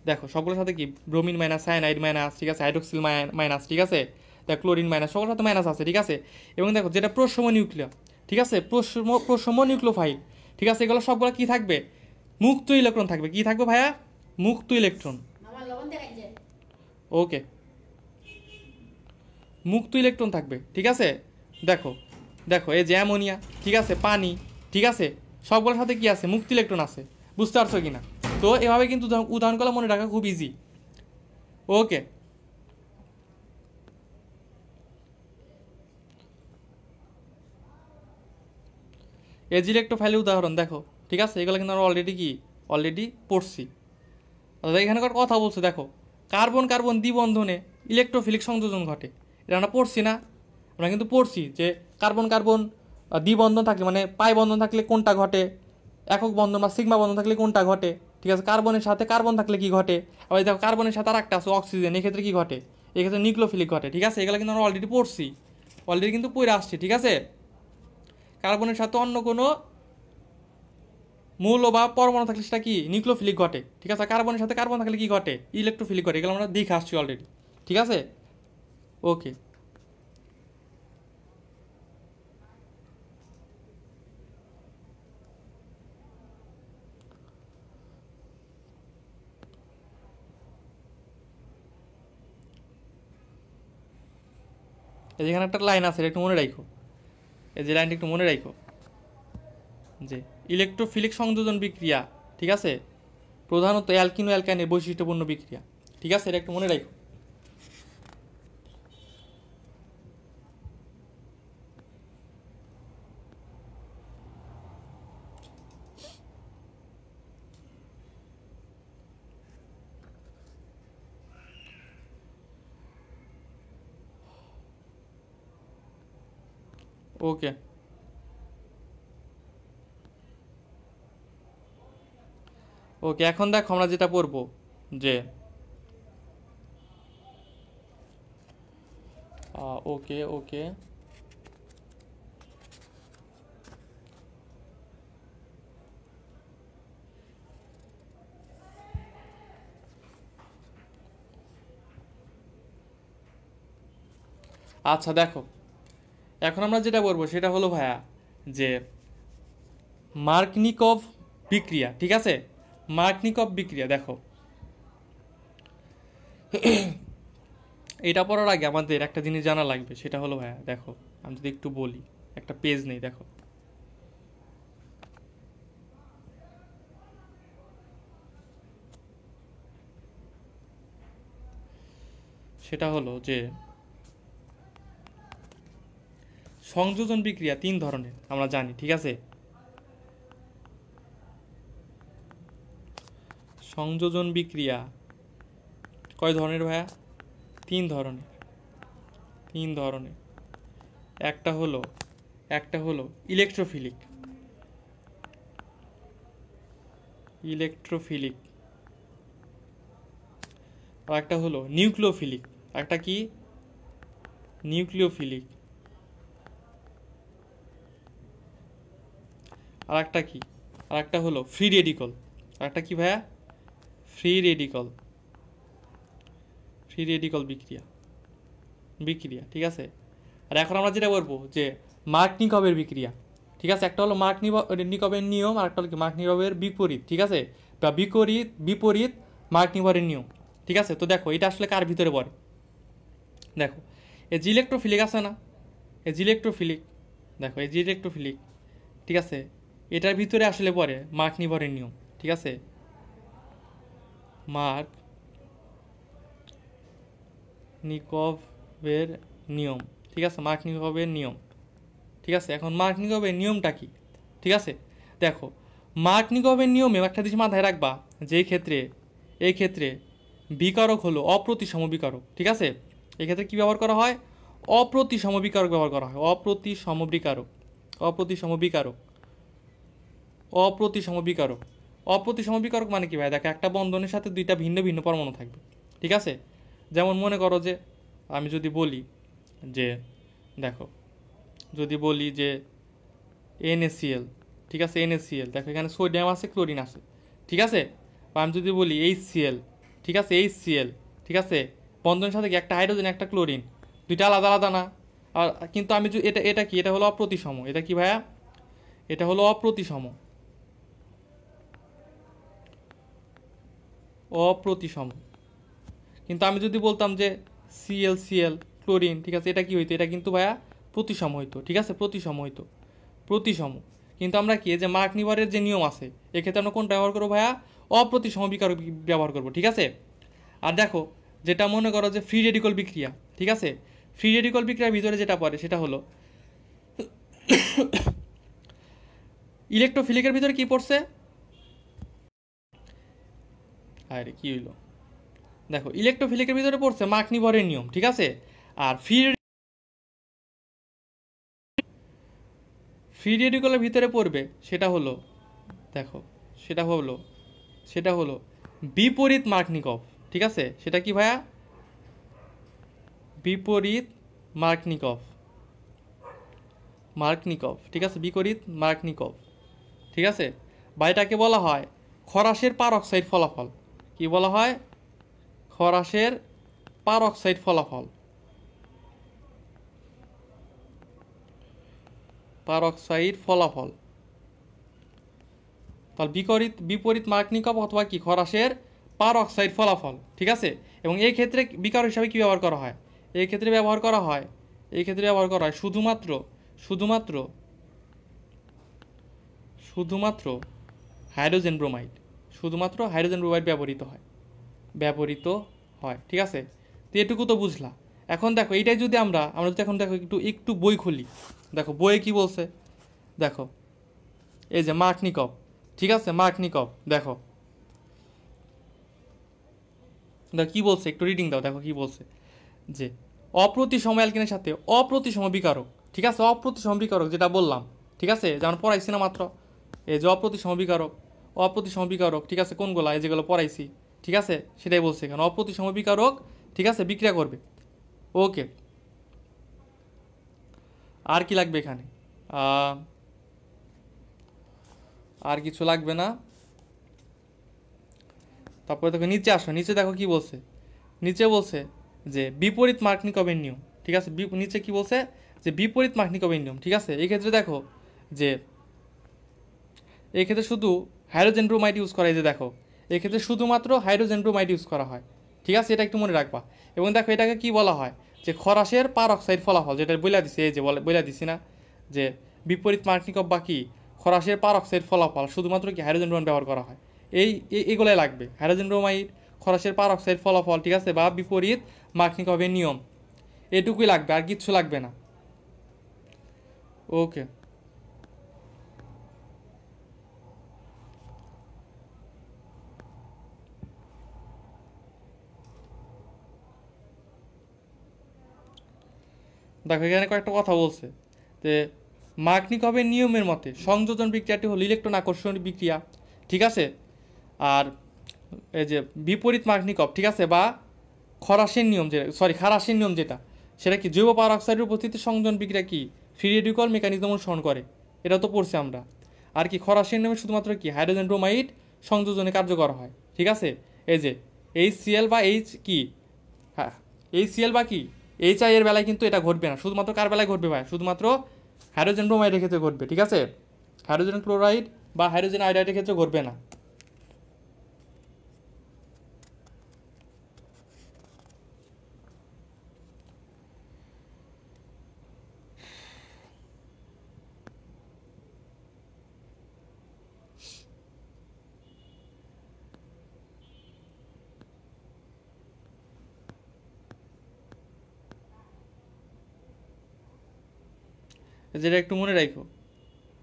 Speaker 1: দেখো সবগুলোর সাথে কি ব্রোমিন মাইনাস, সায়ানাইড মাইনাস, ঠিক আছে, হাইড্রোক্সিল মাইনাস, ঠিক আছে, দেখ ক্লোরিন মাইনাস, সবগুলোর সাথে মাইনাস আছে, ঠিক আছে। এবং দেখো যেটা প্রশম নিউক্লিয়, ঠিক আছে, প্রশম নিউক্লিওফাইল, ঠিক আছে, এগুলো সবগুলো কি থাকবে? মুক্ত ইলেকট্রন থাকবে, কি থাকবে ভাইয়া? মুক্ত ইলেকট্রন। ওকে, মুক্ত ইলেকট্রন থাকবে, ঠিক আছে। দেখো দেখো এই যে অ্যামোনিয়া, ঠিক আছে, পানি, ঠিক আছে, সবগুলোর সাথে কি আছে? মুক্ত ইলেকট্রন আছে, বুঝতে পারছো কি না? তো এভাবে কিন্তু উদাহরণগুলো মনে রাখা খুব ইজি। ওকে, এজ ইলেকট্রোফাইলের উদাহরণ দেখো, ঠিক আছে, এগুলো কিন্তু আমরা অলরেডি পড়ছি। অর্থাৎ এখানে কথা বলছে, দেখো কার্বন কার্বন দ্বিবন্ধনে ইলেকট্রোফিলিক সংযোজন ঘটে, এটা আমরা পড়ছি না? আমরা কিন্তু পড়ছি যে কার্বন কার্বন দ্বিবন্ধন থাকলে মানে পাই বন্ধন থাকলে কোনটা ঘটে, একক বন্ধন বা সিগমা বন্ধন থাকলে কোনটা ঘটে, ঠিক আছে, কার্বনের সাথে কার্বন থাকলে কি ঘটে, আবার দেখো কার্বনের সাথে আর একটা আছে অক্সিজেন, এক্ষেত্রে কি ঘটে? এক্ষেত্রে নিউক্লিওফিলিক ঘটে, ঠিক আছে, এগুলো কিন্তু আমরা অলরেডি পড়ছি, অলরেডি কিন্তু পড়ে আসছি, ঠিক আছে। কার্বনের সাথে অন্য কোনো মূল বা পরমাণু থাকলে সেটা কি নিউক্লিওফিলিক ঘটে, ঠিক আছে। কার্বনের সাথে কার্বন থাকলে কি ঘটে, ইলেকট্রোফিলিক ঘটে। এগুলো আমরা দেখে আসছি অলরেডি, ঠিক আছে। ওকে, এই যেখানে একটা লাইন আছে, একটু মনে রাখো, এই যে লাইনটা একটু মনে রাখো, যে ইলেকট্রোফিলিক সংযোজন বিক্রিয়া, ঠিক আছে, প্রধানত অ্যালকিন ও অ্যালকাইনের বৈশিষ্ট্যপূর্ণ বিক্রিয়া, ঠিক আছে, এটা একটু মনে রাখো। ওকে, ওকে, এখন দেখো আমরা যেটা পড়বো, যে ওকে, ওকে, আচ্ছা দেখো, এখন আমরা যেটা বলবো সেটা হলো ভাইয়া, যে মার্কনিকভ বিক্রিয়া, ঠিক আছে। মার্কনিকভ বিক্রিয়া দেখো, এটা পড়ার আগে আমাদের একটা জিনিস জানা লাগবে, সেটা হলো ভাইয়া দেখো, আমি যদি একটু বলি, একটা পেজ নেই দেখো, সেটা হলো যে সংযোজন বিক্রিয়া 3 ধরনের আমরা জানি, ঠিক আছে। সংযোজন বিক্রিয়া কয় ধরনের ভাইয়া, 3 ধরনের, 3 ধরনের। একটা হলো, একটা হলো ইলেকট্রোফিলিক, ইলেকট্রোফিলিক, আর একটা হলো নিউক্লিওফিলিক, একটা কি নিউক্লিওফিলিক, আর একটা কি, আর একটা হলো ফ্রি রেডিকল, আর একটা কি ভাইয়া, ফ্রি রেডিকল, ফ্রি রেডিকল বিক্রিয়া, বিক্রিয়া, ঠিক আছে। আর এখন আমরা যেটা বলবো যে মার্কনিকভের বিক্রিয়া, ঠিক আছে। একটা হলো মার্কনিকভের নিয়ম, আর একটা হলো কি মার্কনিকভের বিপরীত, ঠিক আছে, বা বিপরীত, বিপরীত মার্কনিকভের নিয়ম, ঠিক আছে। তো দেখো এটা আসলে কার ভিতরে পড়ে, দেখো এই যে ইলেকট্রোফিলিক আছে না, এই যে ইলেকট্রোফিলিক, দেখো এই যে ইলেকট্রোফিলিক, ঠিক আছে, এটার ভিতরে আসলে পড়ে মার্কনিকভের নিয়ম, ঠিক আছে। মার্কনিকভের নিয়ম, ঠিক আছে, মার্কনিকভের নিয়ম, ঠিক আছে। এখন মার্কনিকভের নিয়মটা কি, ঠিক আছে। দেখো মার্কনিকভের নিয়মে একটা জিনিস মাথায় রাখবা, যে এই ক্ষেত্রে বিকারক হলো অপ্রতিসম বিকারক, ঠিক আছে। এই ক্ষেত্রে কি ব্যবহার করা হয়, অপ্রতিসম বিকারক ব্যবহার করা হয়, অপ্রতিসম বিকারক, অপ্রতিসম বিকারক, অপ্রতিসম বিকারক। অপ্রতিসম বিকারক মানে কি ভাই, দেখো একটা বন্ধনের সাথে দুইটা ভিন্ন ভিন্ন পরমাণু থাকবে, ঠিক আছে। যেমন মনে করো যে আমি যদি বলি যে, দেখো যদি বলি যে NaCl, ঠিক আছে, NaCl, দেখো এখানে সোডিয়াম আছে, ক্লোরিন আছে, ঠিক আছে। বা আমি যদি বলি HCl, ঠিক আছে, HCl, ঠিক আছে, বন্ধনের সাথে কি একটা হাইড্রোজেন একটা ক্লোরিন, দুইটা আলাদা আলাদা না। আর কিন্তু আমি এটা এটা কি, এটা হলো অপ্রতিসম, এটা কি ভাইয়া, এটা হলো অপ্রতিসম, অপ্রতিসম। কিন্তু আমি যদি বলতাম যে ClCl ক্লোরিন, ঠিক আছে, এটা কি হইতো, এটা কিন্তু ভাইয়া প্রতিসম হইতো, ঠিক আছে, প্রতিসম হইতো, প্রতিসম। কিন্তু আমরা কি, যে মার্কনিকভের যে নিয়ম আছে, এক্ষেত্রে আমরা কোনটা ব্যবহার করবো ভাইয়া, অপ্রতিসম বিকারক ব্যবহার করবো, ঠিক আছে। আর দেখো যেটা মনে করো যে ফ্রি রেডিকল বিক্রিয়া, ঠিক আছে, ফ্রি রেডিকল বিক্রিয়ার ভিতরে যেটা পড়ে সেটা হলো ইলেকট্রোফিলিকের ভিতরে কি পড়ছে, আরে কি হইলো, দেখো ইলেকট্রোফিলিকের ভিতরে পড়ছে মার্কনিকভের নিয়ম, ঠিক আছে। আর ফ্রি রেডিকলের ভিতরে পড়বে সেটা হলো, দেখো সেটা হলো, সেটা হলো বিপরীত মার্কনিকভ, ঠিক আছে। সেটা কি ভাইয়া, বিপরীত মার্কনিকভ, মার্কনিকভ, ঠিক আছে, বিপরীত মার্কনিকভ, ঠিক আছে। বা এটাকে বলা হয় খরাসের পারক্সাইড ফলাফল। কি বলা হয়? খরাসের পারক্সাইড ফলাফল, পারক্সাইড ফলাফল। তাহলে বিপরীত মার্কনিকভ অথবা কি খরাসের পারক্সাইড ফলাফল, ঠিক আছে। এবং এই ক্ষেত্রে বিকারক হিসাবে কি ব্যবহার করা হয়? এই ক্ষেত্রে ব্যবহার করা হয় শুধুমাত্র হাইড্রোজেন ব্রোমাইড, ব্যবহৃত হয়, ঠিক আছে। তো এটুকু তো বুঝলা। এখন দেখো এইটাই যদি আমরা যদি এখন দেখো একটু বই খুলি, দেখো বইয়ে কি বলছে, দেখো এই যে মার্কনিকভ, ঠিক আছে, মার্কনিকভ দেখো কি বলছে, একটু রিডিং দাও, দেখো কি বলছে যে অপ্রতিসম অ্যালকেনের সাথে অপ্রতিসম বিকারক, ঠিক আছে, অপ্রতিসম বিকারক যেটা বললাম, ঠিক আছে, যেমন পড়াইছি না মাত্র, এই যে অপ্রতিসম বিকারক, ঠিক আছে, কোনগুলো, এই যেগুলো পড়াইছি, ঠিক আছে, সেটাই বলছে এখানে অপ্রতিসম বিকারক, ঠিক আছে, বিক্রিয়া করবে। ওকে, আর কি লাগবে এখানে? আর কিছু লাগবে না। তারপরে দেখো নিচে আসো, নিচে দেখো কি বলছে, নিচে বলছে যে বিপরীত মার্কনিকভের নিয়ম, ঠিক আছে, নিচে কি বলছে যে বিপরীত মার্কনিকভের নিয়ম, ঠিক আছে। এই ক্ষেত্রে দেখো যে এই ক্ষেত্রে শুধু হাইড্রোজেন ব্রোমাইড ইউজ করা, এই যে দেখো এই ক্ষেত্রে শুধুমাত্র হাইড্রোজেন ব্রোমাইড ইউজ করা হয়, ঠিক আছে, এটা একটু মনে রাখবা। এবং দেখো এটাকে কি বলা হয়, যে খরাসের পারক্সাইড ফলাফল, যেটা বলে দিছি, এই যে বলে দিছি না যে বিপরীত মার্কনিকভ বা কি খরাসের পারক্সাইড ফলাফল শুধুমাত্র কি হাইড্রোজেন ব্রোমাইড ব্যবহার করা হয়, এইগুলাই লাগবে, হাইড্রোজেন ব্রোমাইড, খরাসের পারক্সাইড ফলাফল, ঠিক আছে, বা বিপরীত মার্কনিকভের নিয়ম, এটুকুই লাগবে, আর কিচ্ছু লাগবে না। ওকে, দেখো এখানে কয়েকটা কথা বলছে যে মার্কনিকভের নিয়মের মতে সংযোজন বিক্রিয়াটি হলো ইলেকট্রন আকর্ষণ বিক্রিয়া, ঠিক আছে। আর এই যে বিপরীত মার্কনিকভ, ঠিক আছে, বা খারাসের নিয়ম যেটা, সেটা কি জৈব পারক্সাইডের উপস্থিতি সংযোজন বিক্রিয়া কি ফ্রি রেডিক্যাল মেকানিজম অনুসরণ করে, এটা তো পড়ছি আমরা। আর কি খরাসের নিয়মে শুধুমাত্র কি হাইড্রোজেন ব্রোমাইড সংযোজনে কার্যকর হয়, ঠিক আছে। এই যে HCl বা HCl বা কি HI এর বেলায় কিন্তু এটা ঘটবে না, শুধুমাত্র কার বেলায় ঘটবে ভাই? শুধুমাত্র হাইড্রোজেন ব্রোমাইডের ক্ষেত্রে ঘটবে, ঠিক আছে, হাইড্রোজেন ক্লোরাইড বা হাইড্রোজেন আয়োডাইডের ক্ষেত্রে ঘটবে না। যেটা একটু মনে রাখো,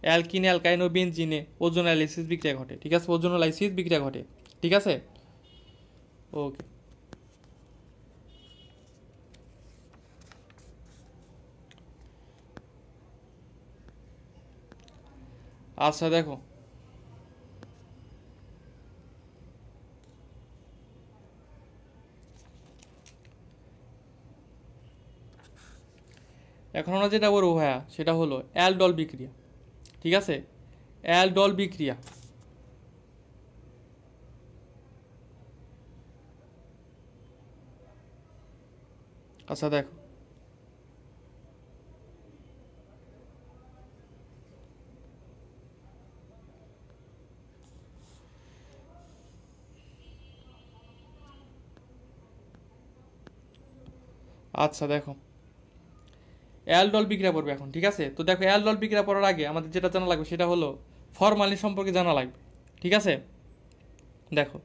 Speaker 1: অ্যালকিনে, অ্যালকাইন ও বেনজিনে ওজোনালাইসিস বিক্রিয়া ঘটে, ঠিক আছে, ওজোনালাইসিস বিক্রিয়া ঘটে, ঠিক আছে। ওকে, আচ্ছা দেখো এখন আমরা যেটা বলবো ভাইয়া সেটা হলো অ্যালডল বিক্রিয়া, ঠিক আছে, অ্যালডল বিক্রিয়া। আচ্ছা দেখো আচ্ছা দেখো অ্যালডল বিক্রিয়া পড়বে এখন, ঠিক আছে। তো দেখো অ্যালডল বিক্রিয়া পড়ার আগে আমাদের যেটা জানা লাগবে সেটা হলো ফরমালিন সম্পর্কে জানা লাগবে, ঠিক আছে। দেখো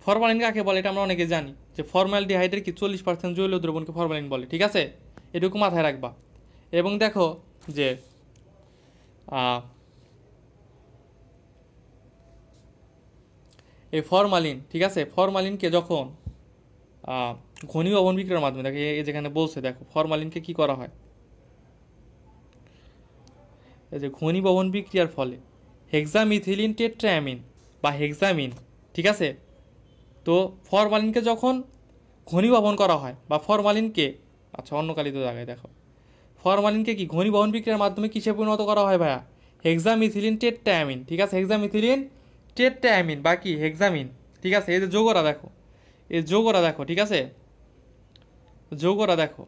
Speaker 1: ফরমালিন কাকে বলে এটা আমরা অনেকে জানি, যে ফর্মালডিহাইডের কি 40% জলীয় দ্রবণকে ফরমালিন বলে, ঠিক আছে, এটুকু মাথায় রাখবা। এবং দেখো যে এই ফরমালিন, ঠিক আছে, ফরমালিনকে যখন ঘনীয় অবন বিক্রিয়ার মাধ্যমে, দেখো যেখানে বলছে, দেখো ফরমালিনকে কি করা হয়, এই যে ঘনীভবন বিক্রিয়ার ফলে হেক্সামিথিলিন টেট্রাঅ্যামিন বা হেক্সামিন, ঠিক আছে, তো ফরমালিনকে যখন ঘনীভবন করা হয় বা ফরমালিনকে, আচ্ছা অন্য কালিত জায়গায় দেখো, ফরমালিনকে কি ঘনীভবন বিক্রিয়ার মাধ্যমে কিসে পরিণত করা হয় ভাইয়া? হেক্সামিথিলিন টেট্রাঅ্যামিন, ঠিক আছে, হেক্সামিথিলিন টেট্রাঅ্যামিন বা কি হেক্সামিন, ঠিক আছে। এই যে যৌগরা দেখো, এই যৌগরা দেখো, ঠিক আছে, যৌগরা দেখো,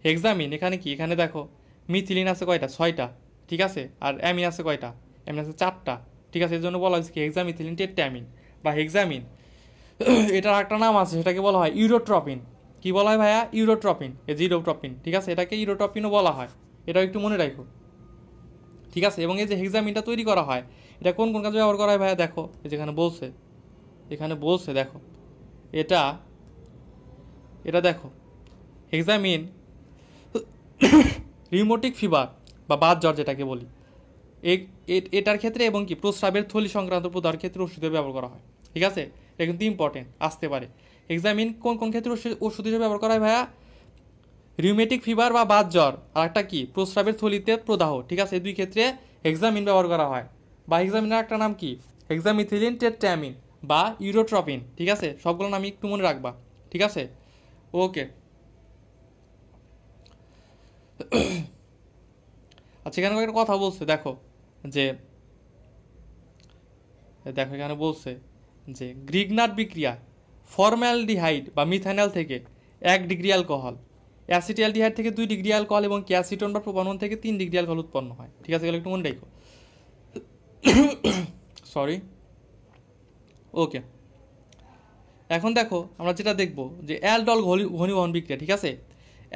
Speaker 1: হেক্সামিন এখানে কি, এখানে দেখো মিথিলিন আছে কয়টা, 6টা, ঠিক আছে, আর অ্যামিন আছে কয়টা, অ্যামিন আছে 4টা, ঠিক আছে। এই জন্য বলা হয়েছে কি হেক্সামিথিলিন টেট্রাঅ্যামিন বা হেক্সামিন। এটার একটা নাম আছে, সেটাকে বলা হয় ইউরোট্রপিন। কি বলা হয় ভাইয়া? ইউরোট্রপিন, এই যে ইউরোট্রপিন, ঠিক আছে, এটাকে ইউরোট্রপিনও বলা হয়, এটাও একটু মনে রাখো, ঠিক আছে। এবং এই যে হেক্সামিনটা তৈরি করা হয়, এটা কোন কোন কাজে ব্যবহার করা হয় ভাইয়া? দেখো যেখানে বলছে, এখানে বলছে দেখো, এটা এটা দেখো হেক্সামিন রিউমেটিক ফিভার বা বাত জ্বর যেটাকে বলি, এটার ক্ষেত্রে এবং কি প্রস্রাবের থলি সংক্রান্ত প্রদাহের ক্ষেত্রে ওষুধ হিসেবে ব্যবহার করা হয়, ঠিক আছে। এটা কিন্তু ইম্পর্টেন্ট, আসতে পারে। হেক্সামিন কোন কোন ক্ষেত্রে ওষুধ হিসেবে ব্যবহার করা হয় ভাইয়া? রিউমেটিক ফিভার বা বাত জ্বর, আর একটা কি প্রস্রাবের থলিতে প্রদাহ, ঠিক আছে, এই দুই ক্ষেত্রে হেক্সামিন ব্যবহার করা হয়। বা হেক্সামিনের একটা নাম কি হেক্সামিথিলিন টেট্রাঅ্যামিন বা ইউরোট্রপিন, ঠিক আছে। সবগুলো নাম একটু মনে রাখবা, ঠিক আছে, ওকে। আচ্ছা এখানে একটা কথা বলছে দেখো, যে দেখো এখানে বলছে যে গ্রিগনার বিক্রিয়া ফর্মালডিহাইড বা মিথানল থেকে 1 ডিগ্রি অ্যালকোহল, অ্যাসিটালডিহাইড থেকে 2 ডিগ্রি অ্যালকোহল এবং ক্যাসিটন বা প্রোপানন থেকে 3 ডিগ্রি অ্যালকোহল উৎপন্ন হয়, ঠিক আছে, এগুলো একটু মনে রাখো, সরি, ওকে। এখন দেখো আমরা যেটা দেখব যে অ্যালডল ঘনীভবন বিক্রিয়া, ঠিক আছে,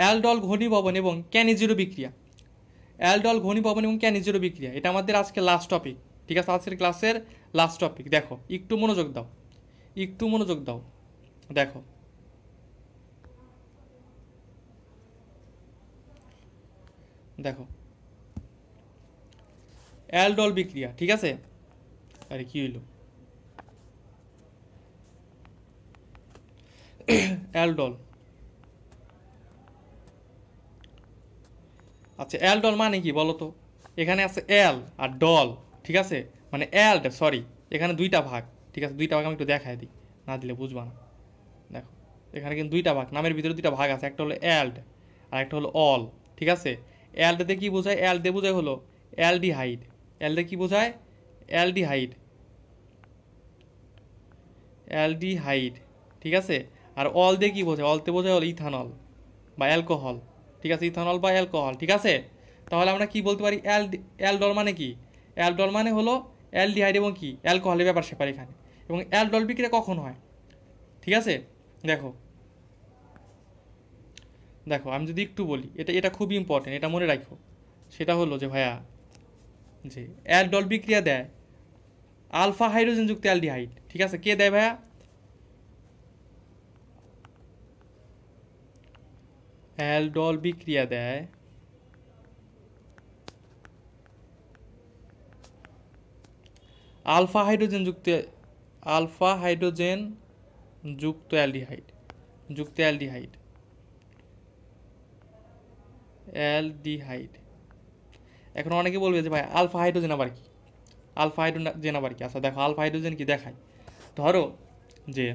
Speaker 1: অ্যালডল ঘনীভবন এবং ক্যানিজিরো বিক্রিয়া, অ্যালডল ঘনীভবন এবং ক্যানিজিরো বিক্রিয়া, এটা আমাদের আজকে লাস্ট টপিক, ঠিক আছে, আজকের ক্লাসের লাস্ট টপিক। দেখো একটু মনোযোগ দাও, একটু মনোযোগ দাও, দেখো দেখো অ্যালডল বিক্রিয়া, ঠিক আছে, আরে কি হইল, অ্যালডল, আচ্ছা অ্যালডল মানে কি বলো তো? এখানে আছে অ্যাল আর ডল, ঠিক আছে, মানে অ্যালড, সরি, এখানে দুইটা ভাগ, ঠিক আছে, দুইটা ভাগ আমি একটু দেখাই দিই, না দিলে বুঝবা না। দেখো এখানে কিন্তু দুইটা ভাগ, নামের ভিতরে দুইটা ভাগ আছে, একটা হলো অ্যালড আর একটা হলো অল, ঠিক আছে। অ্যালড দিয়ে কি বোঝায়? অ্যালড দিয়ে বোঝায় হলো অ্যালডিহাইড, অ্যালড দিয়ে কি বোঝায়? অ্যালডিহাইড, অ্যালডিহাইড, ঠিক আছে। আর অল দিয়ে কি বোঝায়? অলতে বোঝায় হলো ইথানল বা অ্যালকোহল, ঠিক আছে, ইথানল বা অ্যালকোহল, ঠিক আছে। তাহলে আমরা কি বলতে পারি? অ্যালডল মানে কি? অ্যালডল মানে হলো অ্যালডিহাইড এবং কি অ্যালকোহলের ব্যাপার সেপার এখানে। এবং অ্যালডল বিক্রিয়া কখন হয়, ঠিক আছে, দেখো দেখো আমি যদি একটু বলি, এটা এটা খুবই ইম্পর্টেন্ট, এটা মনে রাখো। সেটা হলো যে ভাইয়া, যে অ্যালডল বিক্রিয়া দেয় আলফা হাইড্রোজেনযুক্ত অ্যালডিহাইড, ঠিক আছে, কে দেয় ভাইয়া? অ্যালডল বিক্রিয়া দেয় আলফা হাইড্রোজেন যুক্ত, আলফা হাইড্রোজেন যুক্ত অ্যালডিহাইড, যুক্ত অ্যালডিহাইড, অ্যালডিহাইড। এখন অনেকে বলবে যে ভাই আলফা হাইড্রোজেন আবার কি, আলফা হাইড্রোজেন আবার কি? আচ্ছা দেখো আলফা হাইড্রোজেন কি দেখায়, ধরো যে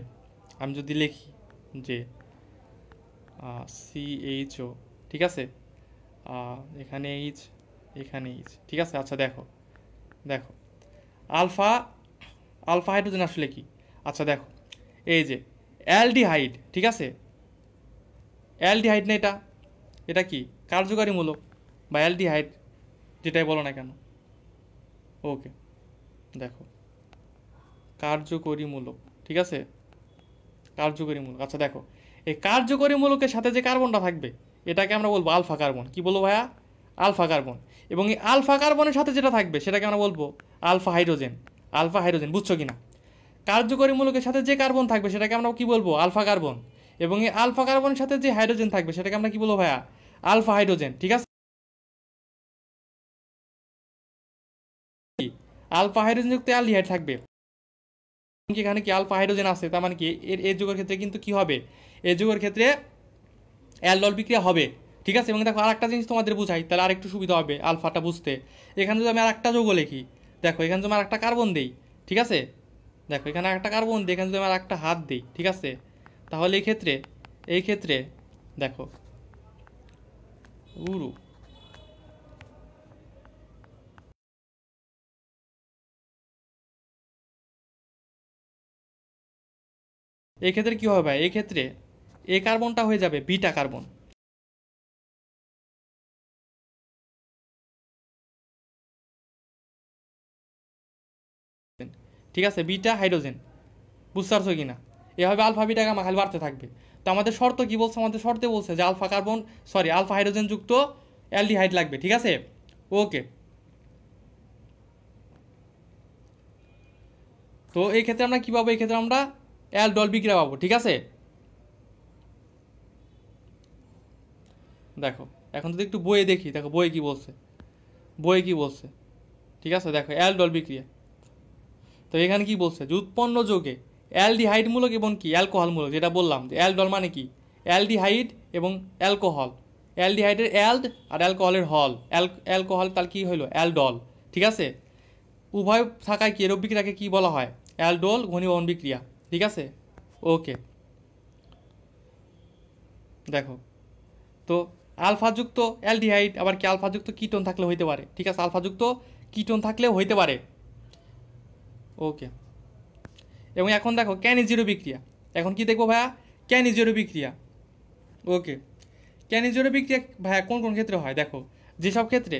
Speaker 1: আমি যদি লিখি যে CHO, ঠিক আছে, এখানে এইচ, এখানে এইচ, ঠিক আছে। আচ্ছা দেখো দেখো আলফা, আলফা হাইড্রোজেন আসলে কি? আচ্ছা দেখো এই যে অ্যালডিহাইড, ঠিক আছে, অ্যালডিহাইড না এটা, এটা কি কার্যকারী মূলক বা অ্যালডিহাইড, যেটাই বলো না কেন, ওকে। দেখো কার্যকরী মূলক, ঠিক আছে, কার্যকরী মূলক। আচ্ছা দেখো এই কার্যকরী মূলকের সাথে যে কার্বনটা থাকবে এটাকে আমরা বলবো আলফা কার্বন। কি বলবো ভাইয়া? Alpha carbon. এবং এই আলফা কার্বনের সাথে যেটা থাকবে সেটাকে আমরা বলবো আলফা হাইড্রোজেন, আলফা হাইড্রোজেন, বুঝছো কিনা? কার্যকরী মূলকের সাথে যে কার্বন থাকবে সেটাকে আমরা কি বলবো? Alpha carbon. এবং এই আলফা কার্বনের সাথে যে হাইড্রোজেন থাকবে সেটাকে আমরা কি বলবো ভাইয়া? আলফা হাইড্রোজেন, ঠিক আছে। আলফা হাইড্রোজেন যুক্ত অ্যালডিহাইড থাকবে, এখানে কি আলফা হাইড্রোজেন আছে, তার মানে কি এর যুগের ক্ষেত্রে কিন্তু কি হবে? এর যুগের ক্ষেত্রে অ্যালডল বিক্রিয়া হবে, ঠিক আছে। এবং দেখো আরেকটা জিনিস তোমাদের বুঝাই, তাহলে আরেকটু সুবিধা হবে আলফাটা বুঝতে। এখানে যদি আমি আরেকটা যৌগ লিখি, দেখো এখানে যদি আমি আরেকটা কার্বন দিই, ঠিক আছে, দেখো এখানে একটা কার্বন দিই, এখানে যদি আমি আরেকটা হাত দিই, ঠিক আছে, তাহলে এই ক্ষেত্রে দেখো উরু এই ক্ষেত্রে কি হবে ভাই, এই ক্ষেত্রে এ কার্বনটা হয়ে যাবে বিটা কার্বন, ঠিক আছে, বিটা হাইড্রোজেন, বুঝতে পারছো কিনা? এভাবে আলফা বিটা গামা খালি বাড়তে থাকবে। তো আমাদের শর্ত কি বলছে, আমাদের শর্তে বলছে যে alpha carbon sorry alpha hydrogen যুক্ত অ্যালডিহাইড লাগবে, ঠিক আছে। ওকে, তো এই ক্ষেত্রে আমরা কি পাবো, এই ক্ষেত্রে আমরা অ্যালডল বিক্রিয়া পাবো, ঠিক আছে। দেখো এখন যদি একটু বইয়ে দেখি, দেখো বইয়ে কি বলছে, বইয়ে কি বলছে, ঠিক আছে। দেখো অ্যালডল বিক্রিয়া, তো এখানে কি বলছে যে উৎপন্ন যৌগে অ্যালডিহাইড মূলক এবং কি অ্যালকোহল মূলক, যেটা বললাম যে অ্যালডল মানে কি অ্যালডিহাইড এবং অ্যালকোহল, অ্যালডিহাইডের অ্যালড আর অ্যালকোহলের হল, অ্যালকোহল তার কি হলো অ্যালডল, ঠিক আছে। উভয় থাকায় কি এরূপ বিক্রিয়াকে কি বলা হয়, অ্যালডোল ঘনীভবন বিক্রিয়া, ঠিক আছে। ওকে, দেখো তো আলফাযুক্ত অ্যালডিহাইড আবার কি আলফাযুক্ত কিটোন থাকলে হইতে পারে, ঠিক আছে, আলফাযুক্ত কিটোন থাকলেও হইতে পারে। ওকে, এবং এখন দেখো ক্যানিজিরো বিক্রিয়া, এখন কি দেখবো ভাইয়া, ক্যানিজিরো বিক্রিয়া। ওকে, ক্যানিজিরো বিক্রিয়া ভাইয়া কোন কোন ক্ষেত্রে হয়, দেখো যেসব ক্ষেত্রে,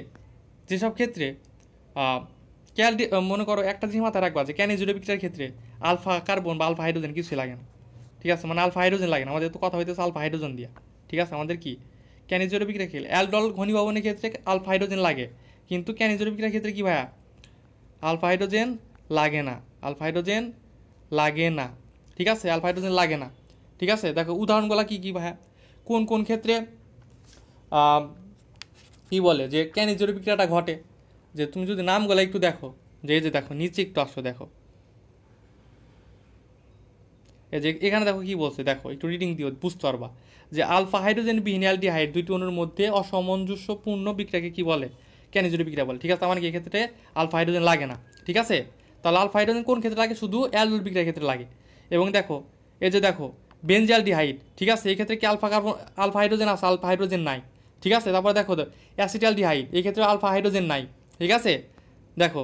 Speaker 1: যেসব ক্ষেত্রে ক্যালডি মনে করো একটা জিনিস মাথায় রাখবা যে ক্যানিজিরো বিক্রিয়ার ক্ষেত্রে আলফা কার্বন বা আলফা হাইড্রোজেন কিছুই লাগে না, ঠিক আছে, মানে আলফা হাইড্রোজেন লাগে না, আমাদের তো কথা হইতেছে আলফা হাইড্রোজেন দিয়া, ঠিক আছে। আমাদের কি ক্যানিজিরো বিক্রিয়া খেলে অ্যালডল ঘনীভবনের ক্ষেত্রে আলফা হাইড্রোজেন লাগে, কিন্তু ক্যানিজিরো বিক্রিয়ার ক্ষেত্রে কি ভাইয়া আলফা হাইড্রোজেন লাগে না, আলফা হাইড্রোজেন লাগে না, ঠিক আছে, আলফা হাইড্রোজেন লাগে না, ঠিক আছে। দেখো উদাহরণগুলো কি কি ভাইয়া, কোন কোন ক্ষেত্রে কি বলে যে ক্যানিজিরো বিক্রিয়াটা ঘটে, যে তুমি যদি নামগুলো একটু দেখো, যে এই যে দেখো নিচে একটু আসো, দেখো এই যে এখানে দেখো কি বলছে, দেখো একটু রিডিং দিও বুঝতে পারবা যে আলফা হাইড্রোজেন বিহীন অ্যালডিহাইড দুইটি অণুর মধ্যে অসামঞ্জস্যপূর্ণ বিক্রিয়াকে কি বলে, ক্যানিজিরো বিক্রিয়া বলে, ঠিক আছে। আমার কি এক্ষেত্রে আলফা হাইড্রোজেন লাগে না, ঠিক আছে। তাহলে আলফা হাইড্রোজেন কোন ক্ষেত্রে লাগে, শুধু অ্যালডোল বিক্রিয়ার ক্ষেত্রে লাগে। এবং দেখো এই যে দেখো বেনজালডিহাইড, ঠিক আছে, এই ক্ষেত্রে কি আলফা কার্বন আলফা হাইড্রোজেন আছে, আলফা হাইড্রোজেন নাই, ঠিক আছে। তারপর দেখো অ্যাসিটালডিহাইড, এই ক্ষেত্রে আলফা হাইড্রোজেন নাই, ঠিক আছে। দেখো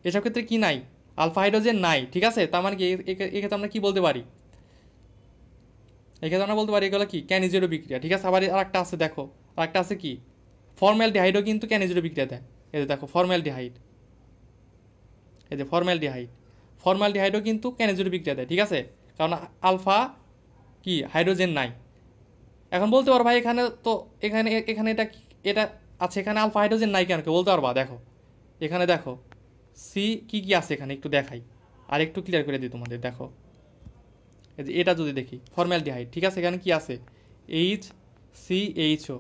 Speaker 1: এসব ক্ষেত্রে কি নাই, আলফা হাইড্রোজেন নাই, ঠিক আছে। তার মানে কি এক্ষেত্রে আমরা কি বলতে পারি, এক্ষেত্রে আমরা বলতে পারি এগুলো কি ক্যানিজিরো বিক্রিয়া, ঠিক আছে। আবার আরেকটা আছে, দেখো আরেকটা আছে কি ফর্মালডিহাইডও কিন্তু ক্যানিজিরো বিক্রিয়া দেয়, এই যে দেখো ফর্মালডিহাইড, এই যে ফর্মালডিহাইড, ফর্মালডিহাইডও কিন্তু ক্যানিজিরো বিক্রিয়া দেয়, ঠিক আছে, কারণ আলফা কি হাইড্রোজেন নাই। এখন বলতে পারো ভাই এখানে তো এখানে এখানে এটা এটা আছে, এখানে আলফা হাইড্রোজেন নাই কেন, কেউ বলতে পারবা, দেখো এখানে দেখো সি কি কি আছে এখানে একটু দেখাই, আর একটু ক্লিয়ার করে দিই তোমাদের, দেখো এই যে এটা যদি দেখি ফর্মালডিহাইড, ঠিক আছে, এখানে কি আছে এইচ সি এইচ ও,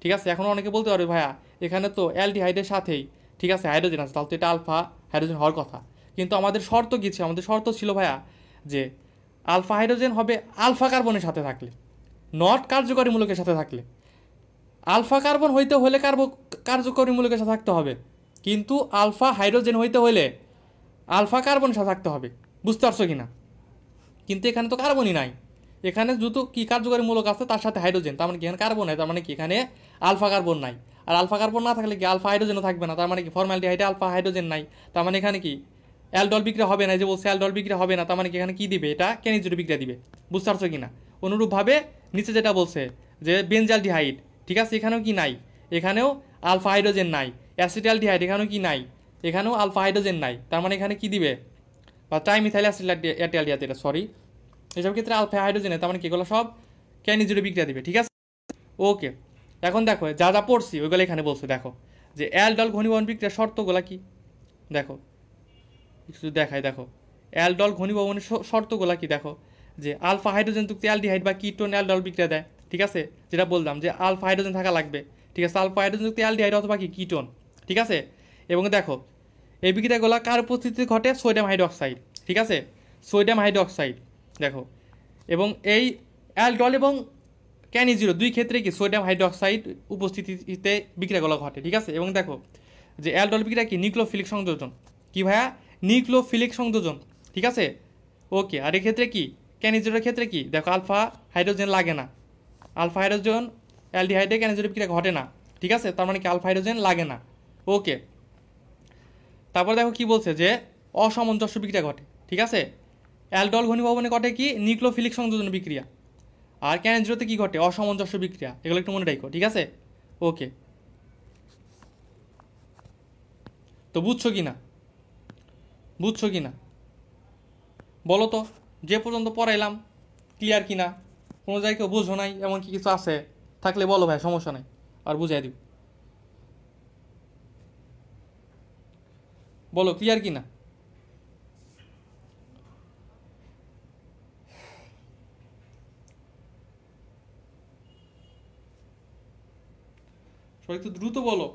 Speaker 1: ঠিক আছে। এখন অনেকে বলতে পারবে ভাইয়া এখানে তো অ্যালডিহাইডের সাথেই, ঠিক আছে, হাইড্রোজেন আছে, তাহলে তো এটা আলফা হাইড্রোজেন হওয়ার কথা। কিন্তু আমাদের শর্ত কী ছিল, আমাদের শর্ত ছিল ভাইয়া যে আলফা হাইড্রোজেন হবে আলফা কার্বনের সাথে থাকলে, নট কার্যকরী মূলকের সাথে থাকলে। আলফা কার্বন হইতে হলে কার্যকরী মূলকের সাথে থাকতে হবে, কিন্তু আলফা হাইড্রোজেন হইতে হলে আলফা কার্বনের সাথে থাকতে হবে, বুঝতে পারছো কি না? কিন্তু এখানে তো কার্বনই নাই, এখানে যেহেতু কি কার্যকরী মূলক আছে তার সাথে হাইড্রোজেন, তার মানে কি এখানে কার্বন নাই, তার মানে কি এখানে আলফা কার্বন নাই। আর আলফা কার্বন না থাকলে কি আলফা হাইড্রোজেনও থাকবে না, তার মানে কি ফর্মালডিহাইডে আলফা হাইড্রোজেন নাই, তার মানে এখানে কি অ্যালডল বিক্রিয়া হবে না, যে বলছে অ্যালডল বিক্রিয়া হবে না, তার মানে কি এখানে কি দিবে, এটা ক্যানিজিরো বিক্রিয়া দিবে, বুঝতে পারছো কি না? অনুরূপভাবে নিচে যেটা বলছে যে বেনজালডিহাইড, ঠিক আছে, এখানেও কি নাই, এখানেও আলফা হাইড্রোজেন নাই। অ্যাসিটালডিহাইড এখানেও কি নাই, এখানেও আলফা হাইড্রোজেন নাই, তার মানে এখানে কি দিবে, বা ট্রাইমিথাইল অ্যাসিটালডিহাইড, এটা সরি, এসব ক্ষেত্রে আলফা হাইড্রোজেনে, তার মানে কি এগুলো সব ক্যানিজিরো বিক্রিয়া দিবে, ঠিক আছে। ওকে, এখন দেখো যা যা পড়ছি ওইগুলো এখানে বলছে, দেখো যে অ্যালডল ঘনীভবন বিক্রিয়ার শর্তগুলো কি, দেখো কিছু দেখায়, দেখো অ্যালডল ঘনীভবনের শর্তগুলো কি, দেখো যে আলফা হাইড্রোজেন যুক্ত অ্যালডিহাইড বা কিটোন অ্যালডল বিক্রিয়া দেয়, ঠিক আছে, যেটা বললাম যে আলফা হাইড্রোজেন থাকা লাগবে, ঠিক আছে, আলফা হাইড্রোজেন যুক্ত অ্যালডিহাইড অথবা কি কিটোন, ঠিক আছে। এবং দেখো এই বিক্রিয়াগুলো কার উপস্থিতিতে ঘটে, সোডিয়াম হাইড্রোক্সাইড, ঠিক আছে, সোডিয়াম হাইড্রোক্সাইড, দেখো। এবং এই অ্যালডল এবং ক্যানিজিরো দুই ক্ষেত্রে কি সোডিয়াম হাইড্রোক্সাইড উপস্থিতিতে বিক্রিয়াগুলো ঘটে, ঠিক আছে। এবং দেখো যে অ্যালডল বিক্রিয়া কি নিউক্লিওফিলিক সংযোজন, কি ভাইয়া নিউক্লিওফিলিক সংযোজন, ঠিক আছে। ওকে, আর এক্ষেত্রে কি ক্যানিজিরোর ক্ষেত্রে কি, দেখো আলফা হাইড্রোজেন লাগে না, আলফা হাইড্রোজেন অ্যালডিহাইডে ক্যানিজিরো বিক্রিয়া ঘটে না, ঠিক আছে, তার মানে কি আলফা হাইড্রোজেন লাগে না। ওকে, তারপর দেখো কি বলছে যে অসামঞ্জস্য বিক্রিয়া ঘটে, ঠিক আছে, অ্যালডল ঘনীভবনে ঘটে কি নিউক্লিওফিলিক সংযোজন বিক্রিয়া, আর ক্যানজিরোতে কি ঘটে অসামঞ্জস্য বিক্রিয়া, এগুলো একটু মনে রাখো, ঠিক আছে? ওকে, তো বুঝছো কি না, বুঝছো কি না বলো তো, যে পর্যন্ত পড়াইলাম ক্লিয়ার কি না? কোনো জায়গায় কেউ বুঝো নাই এমন কি কিছু আছে? থাকলে বলো ভাই, সমস্যা নাই, আর বুঝাই দিব। বলো ক্লিয়ার কি না? সবাই একটু দ্রুত বলো,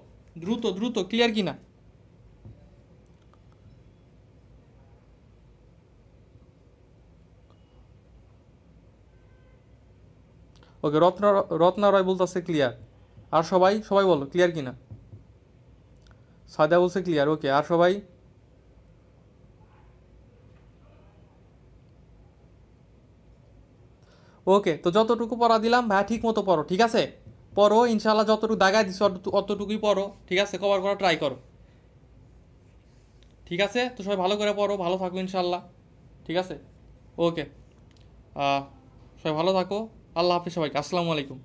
Speaker 1: দ্রুত দ্রুত, ক্লিয়ার কি না? ওকে, রত্না রয় বলতেছে ক্লিয়ার। আর সবাই সবাই বলো ক্লিয়ার কি না? সাদা বলছে ক্লিয়ার। ওকে, আর সবাই? ওকে, তো যতটুকু পড়া দিলাম ভাই ঠিক মতো পড়ো, ঠিক আছে? পড়ো ইনশাল্লাহ, যতটুকু দাগায় দিছো অতটুকুই পড়ো, ঠিক আছে? কভার করা ট্রাই করো, ঠিক আছে? তো সবাই ভালো করে পড়ো, ভালো থাকো ইনশাল্লাহ, ঠিক আছে? ওকে, সবাই ভালো থাকো, আল্লাহ হাফিজ সবাইকে, আসসালামু আলাইকুম।